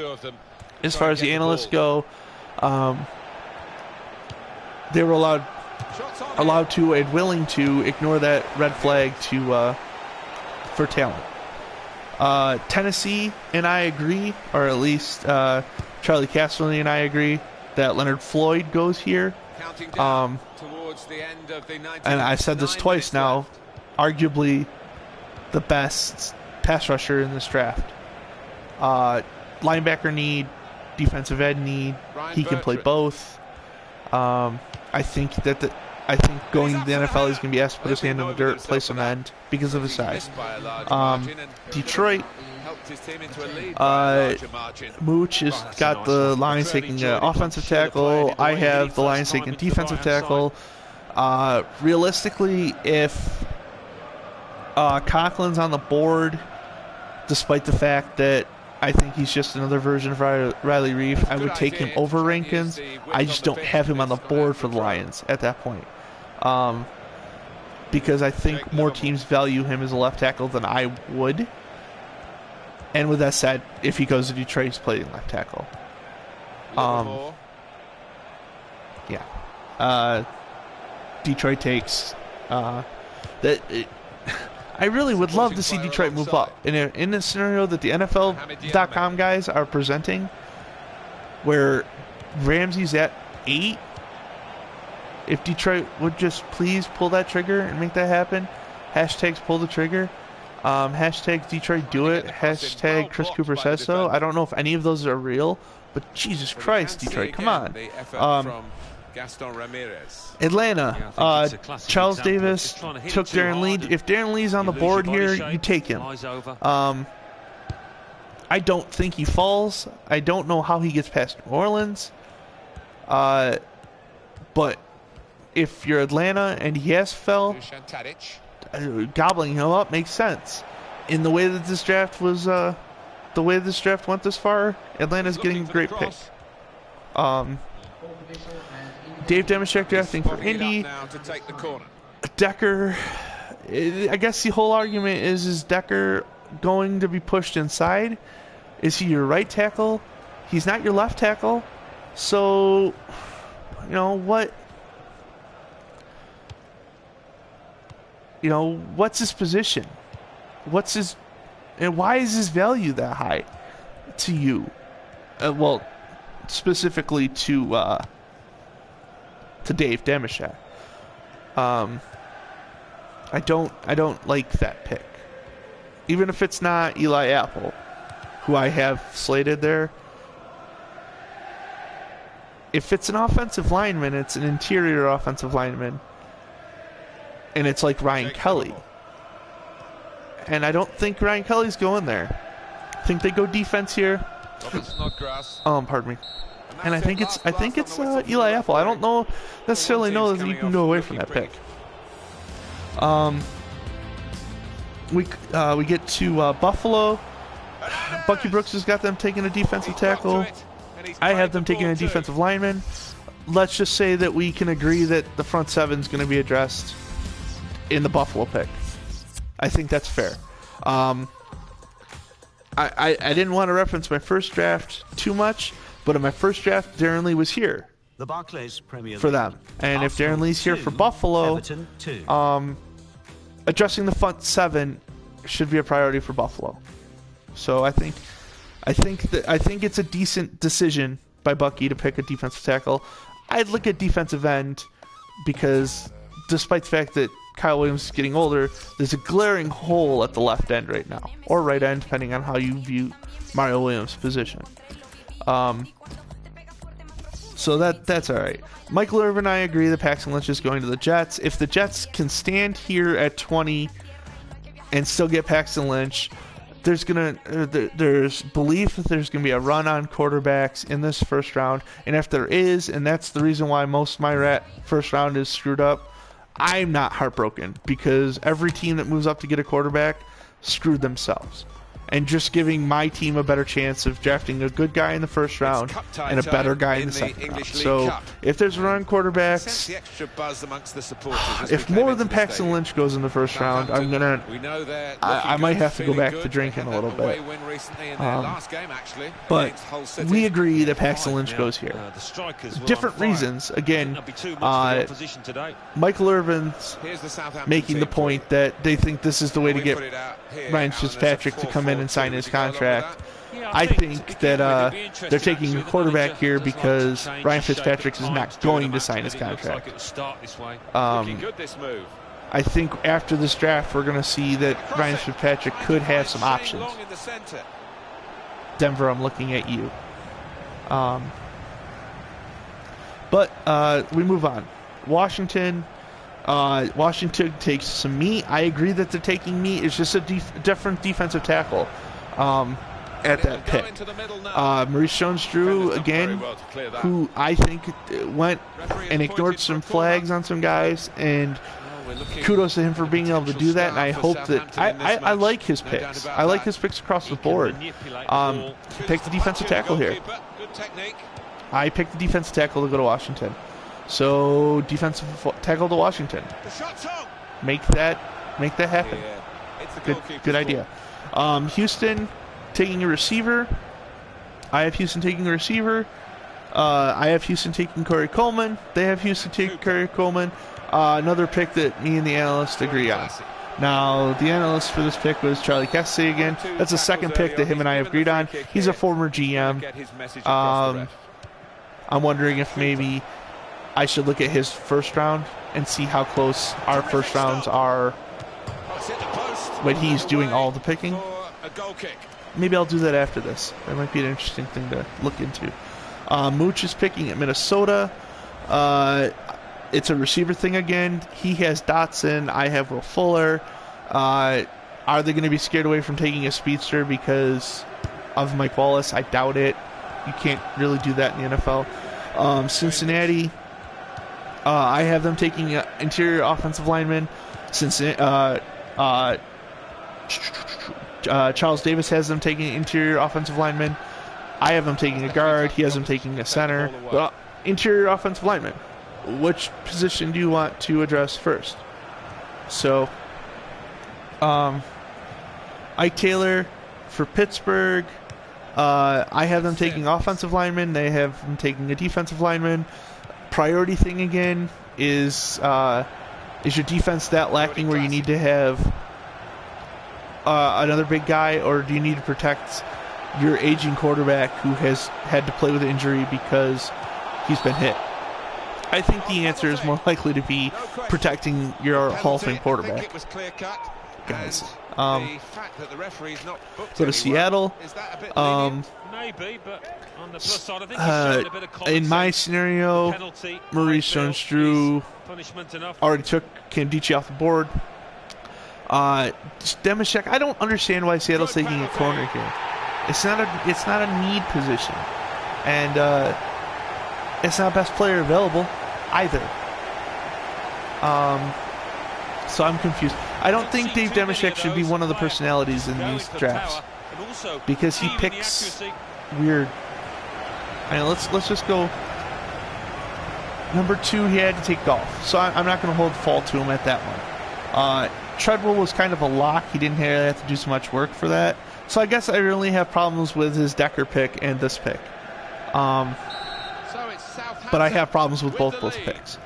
As far as the analysts go, they were allowed to and willing to ignore that red flag for talent. Tennessee and I agree, or at least Charlie Casserly and I agree that Leonard Floyd goes here. And I've said this twice now, arguably the best pass rusher in this draft. Linebacker need, defensive end need. He can play both. I think that I think going to the NFL, he's going to be asked to put his hand in the dirt, play some end because of his size. Detroit, Mooch has got the Lions taking an offensive tackle. I have the Lions taking defensive tackle. Realistically, if Conklin's on the board, despite the fact that I think he's just another version of Riley Reef, I would take him over Rankins. I just don't have him on the board for the Lions at that point. Because I think more teams value him as a left tackle than I would. And with that said, if he goes to Detroit, he's playing left tackle. Detroit takes I really would love to see Detroit move up. In a scenario that the NFL.com guys are presenting, where Ramsey's at 8, if Detroit would just please pull that trigger and make that happen, hashtags pull the trigger, hashtag Detroit do it, hashtag Chris Cooper says so. I don't know if any of those are real, but Jesus Christ, Detroit, come on. Atlanta, Charles Davis took Darren Lee. If Darren Lee's on the board here, you take him. I don't think he falls. I don't know how he gets past New Orleans. But if you're Atlanta and he has fell, gobbling him up makes sense. In the way that this draft was, the way this draft went this far, Atlanta's getting a great pick. Dave Demeshek drafting for Indy. Decker, I guess the whole argument is Decker going to be pushed inside? Is he your right tackle? He's not your left tackle. So, what's his position? And why is his value that high to you? Specifically to Dave Demeshek. I don't like that pick. Even if it's not Eli Apple, who I have slated there. If it's an offensive lineman, it's an interior offensive lineman. And it's like Ryan Kelly. And I don't think Ryan Kelly's going there. I think they go defense here. Pardon me. And I think it's Eli Apple. I don't necessarily know that you can go away from that pick. We get to Buffalo. Bucky Brooks has got them taking a defensive tackle. I have them taking a defensive lineman. Let's just say that we can agree that the front seven is going to be addressed in the Buffalo pick. I think that's fair. I didn't want to reference my first draft too much, but in my first draft, Darren Lee was here for them. And if Darren Lee's here for Buffalo, addressing the front seven should be a priority for Buffalo. So I think it's a decent decision by Bucky to pick a defensive tackle. I'd look at defensive end because despite the fact that Kyle Williams is getting older, there's a glaring hole at the left end right now, or right end, depending on how you view Mario Williams' position. So that's all right. Michael Irvin and I agree that Paxton Lynch is going to the Jets. If the Jets can stand here at 20 and still get Paxton Lynch, there's belief that there's gonna be a run on quarterbacks in this first round. And if there is, and that's the reason why most of my first round is screwed up, I'm not heartbroken because every team that moves up to get a quarterback screwed themselves. And just giving my team a better chance of drafting a good guy in the first round and a better guy in the second round. So if there's run quarterbacks, if more than Paxton Lynch goes in the first round, I might have to go back to drinking a little bit. But we agree that Paxton Lynch goes here. Different reasons. Again, Michael Irvin's making the point that they think this is the way to get Ryan Fitzpatrick to come in and sign his contract. I think that they're taking a quarterback here because Ryan Fitzpatrick is not going to sign his contract. I think after this draft, we're going to see that Ryan Fitzpatrick could have some options. Denver, I'm looking at you. But we move on. Washington, Washington takes some meat. I agree that they're taking meat. It's just a different defensive tackle at that pick. Maurice Jones-Drew, again, who I think went and ignored some flags on some guys, and kudos to him for being able to do that, and I hope that I like his picks. I like his picks across the board. Pick the defensive tackle here. I picked the defensive tackle to go to Washington. So defensive tackle to Washington. Make that happen. Good idea. Houston taking a receiver. I have Houston taking a receiver. I have Houston taking Corey Coleman. They have Houston taking Corey Coleman. Another pick that me and the analyst agree on. Now, the analyst for this pick was Charlie Cassidy again. That's the second pick that him and I have agreed on. He's a former GM. I'm wondering if maybe I should look at his first round and see how close our first rounds are when he's doing all the picking. Maybe I'll do that after this. That might be an interesting thing to look into. Mooch is picking at Minnesota. It's a receiver thing again. He has Dotson. I have Will Fuller. Are they going to be scared away from taking a speedster because of Mike Wallace? I doubt it. You can't really do that in the NFL. Cincinnati, I have them taking interior offensive lineman. Charles Davis has them taking interior offensive lineman. I have them taking a guard. He has them taking a center. Interior offensive lineman. Which position do you want to address first? So, Ike Taylor for Pittsburgh. I have them taking offensive lineman. They have them taking a defensive lineman. Priority thing again is your defense that lacking where you need to have another big guy, or do you need to protect your aging quarterback who has had to play with injury because he's been hit? I think the answer is more likely to be protecting your Hall of Fame quarterback. Guys, go to Seattle. Maybe, but on the plus side, I think he's showing a bit of common in my sense. scenario, Maurice Jones-Drew already took Candice off the board. Demashek, I don't understand why Seattle's taking a corner here. It's not a need position, and it's not best player available either. So I'm confused. I don't think Dave Demashek should be one of the personalities in these drafts because he picks weird. I mean, let's just go. Number 2, he had to take golf, so I'm not going to hold fault to him at that one. Treadwell was kind of a lock. He didn't have to do so much work for that. So I guess I really have problems with his Decker pick and this pick. But I have problems with both those picks.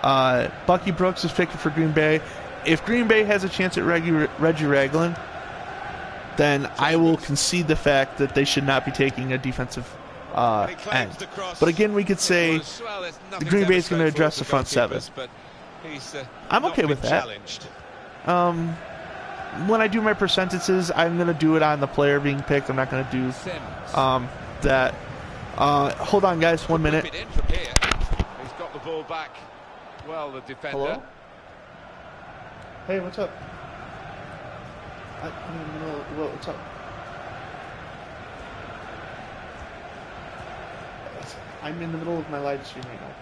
Bucky Brooks is picking for Green Bay. If Green Bay has a chance at Reggie Ragland, then I will concede the fact that they should not be taking a defensive end. But again, we could say the Green Bay is going to address the front 7. I'm okay with that. When I do my percentages, I'm going to do it on the player being picked. I'm not going to do that. Hold on, guys. 1 minute. He's got the ball back. Well, the defender. Hello? Hey, what's up? What's up? I'm in the middle of my live stream right now.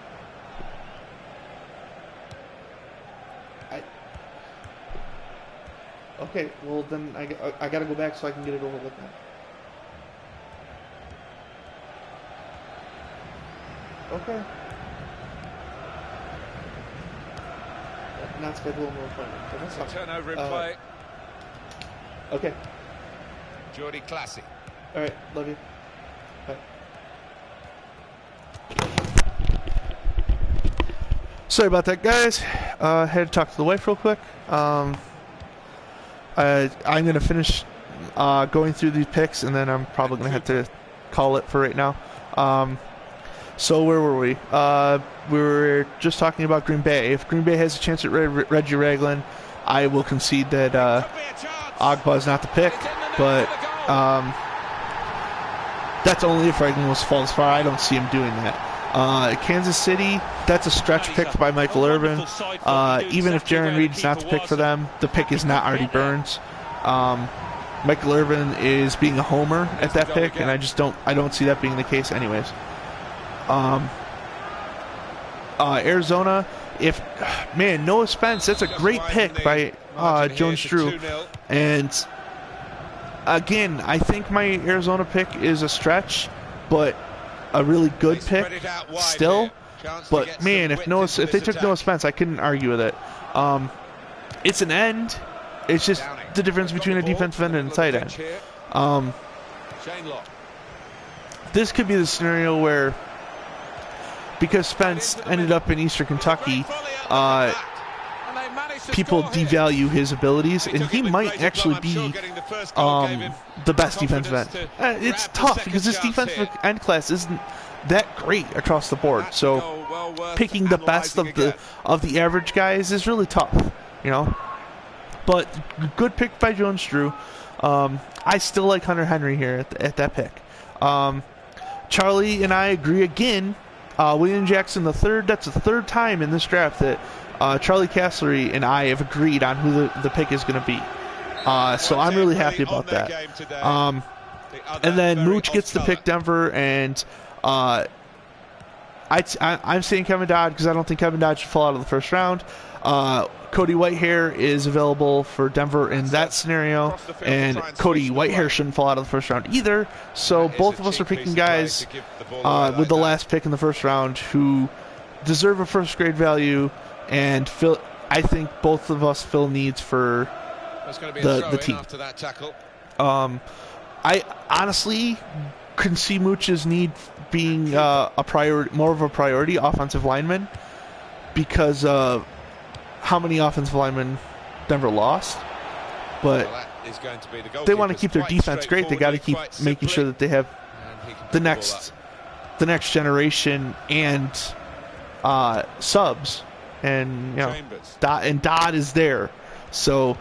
Okay, well then I gotta go back so I can get it over with now. Okay. Not scheduled more appointment. Turnover in play. Okay. Jordy Classy. All right, love you. Bye. Sorry about that, guys. Had to talk to the wife real quick. I'm going to finish going through these picks, and then I'm probably going to have to call it for right now. So where were we? We were just talking about Green Bay. If Green Bay has a chance at Reggie Ragland, I will concede that Agba is not the pick, but that's only if Ragland falls far. I don't see him doing that. Kansas City, that's a stretch pick by Michael Irvin. Even if Jaron Reed's not the pick for them, the pick is not Artie Burns. Michael Irvin is being a homer at that pick, and I don't see that being the case anyways. Arizona, Noah Spence, that's a great pick by Jones Drew. And again, I think my Arizona pick is a stretch, but a really good pick still. But man, if they took Noah Spence, I couldn't argue with it. It's an end. It's just the difference between a defensive end and a tight end. This could be the scenario where, because Spence ended up in Eastern Kentucky, people devalue his abilities, and he might actually be the best defensive end. It's tough because this defensive end class isn't that great across the board. So picking the best of the average guys is really tough, But good pick by Jones Drew. I still like Hunter Henry here at that pick. Charlie and I agree again. William Jackson III, that's the third time in this draft that Charlie Castlery and I have agreed on who the pick is going to be. So I'm really happy about that. And then Mooch gets to pick Denver, and I'm saying Kevin Dodd because I don't think Kevin Dodd should fall out of the first round. Cody Whitehair is available for Denver in that scenario, and Cody Whitehair shouldn't fall out of the first round either. So both of us are picking guys with the last pick in the first round who deserve a first grade value, and I think both of us fill needs for the team. I honestly can see Mooch's need being a priority, more of a priority, offensive lineman, because of how many offensive linemen Denver lost. But they want to keep their defense great. They got to keep making sure that they have the next generation and subs, and Dodd is there. So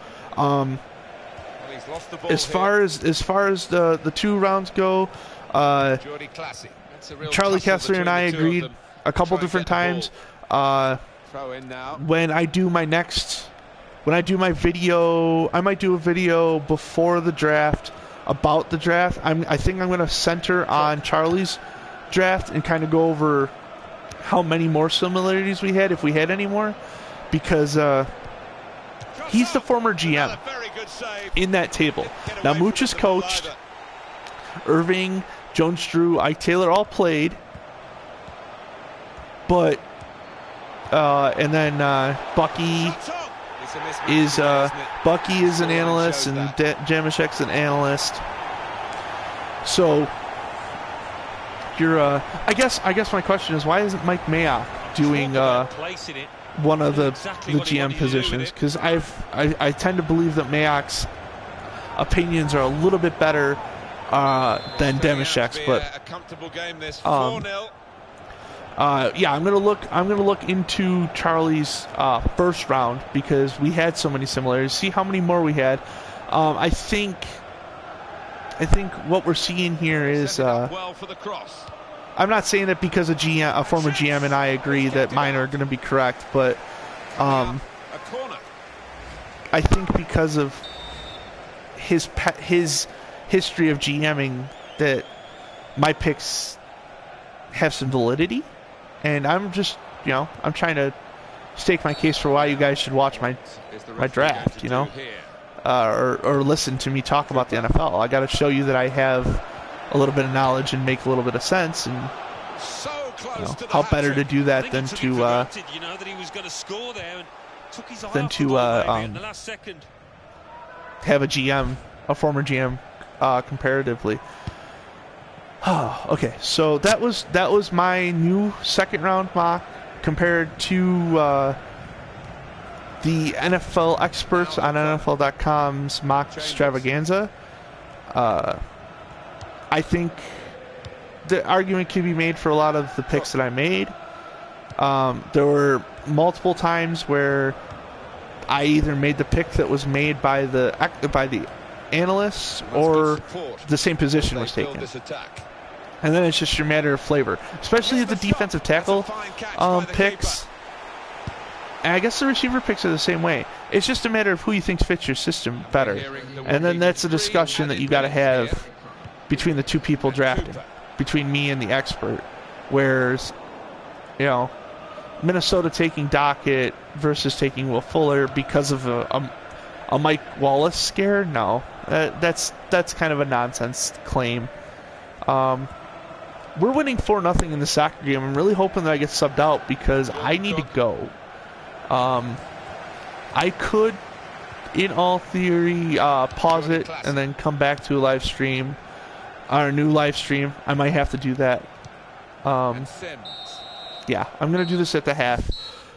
as far as the 2 rounds go, Charlie Kessler and I agreed a couple different times. When I do my video, I might do a video before the draft about the draft. I think I'm going to center on Charlie's draft and kind of go over how many more similarities we had, if we had any more, because he's the former GM in that table. Now Mooch is coached. Irving, Jones Drew, Ike Taylor all played, but and then Bucky is an analyst, and Jamashek's an analyst. So you're I guess my question is, why isn't Mike Mayock doing one of the GM positions? Because I tend to believe that Mayock's opinions are a little bit better than Damashek's, but yeah, I'm gonna look into Charlie's first round, because we had so many similarities. See how many more we had. I think what we're seeing here is I'm not saying that because a former GM and I agree that mine are going to be correct, but I think because of his history of GMing that my picks have some validity. And I'm just, I'm trying to stake my case for why you guys should watch my draft, or listen to me talk about the NFL. I got to show you that I have a little bit of knowledge and make a little bit of sense, and how better to do that than to have a former GM comparatively. Okay, so that was my new second round mock compared to the NFL experts on NFL.com's mock extravaganza. I think the argument can be made for a lot of the picks that I made. There were multiple times where I either made the pick that was made by the analysts, or the same position was taken. And then it's just your matter of flavor, especially the defensive tackle picks. And I guess the receiver picks are the same way. It's just a matter of who you think fits your system better. And then that's a discussion that you got to have between the two people drafting, between me and the expert. Whereas, you know, Minnesota taking Dockett versus taking Will Fuller because of a Mike Wallace scare? No, that's kind of a nonsense claim. We're winning 4-0 in the soccer game. I'm really hoping that I get subbed out because I need to go. I could, in all theory, pause it and then come back to a live stream, or a new live stream. I might have to do that. Yeah, I'm going to do this at the half.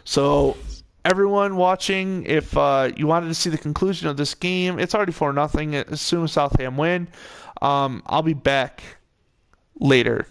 So, everyone watching, if you wanted to see the conclusion of this game, it's already 4-0. As soon as Southam win, I'll be back later.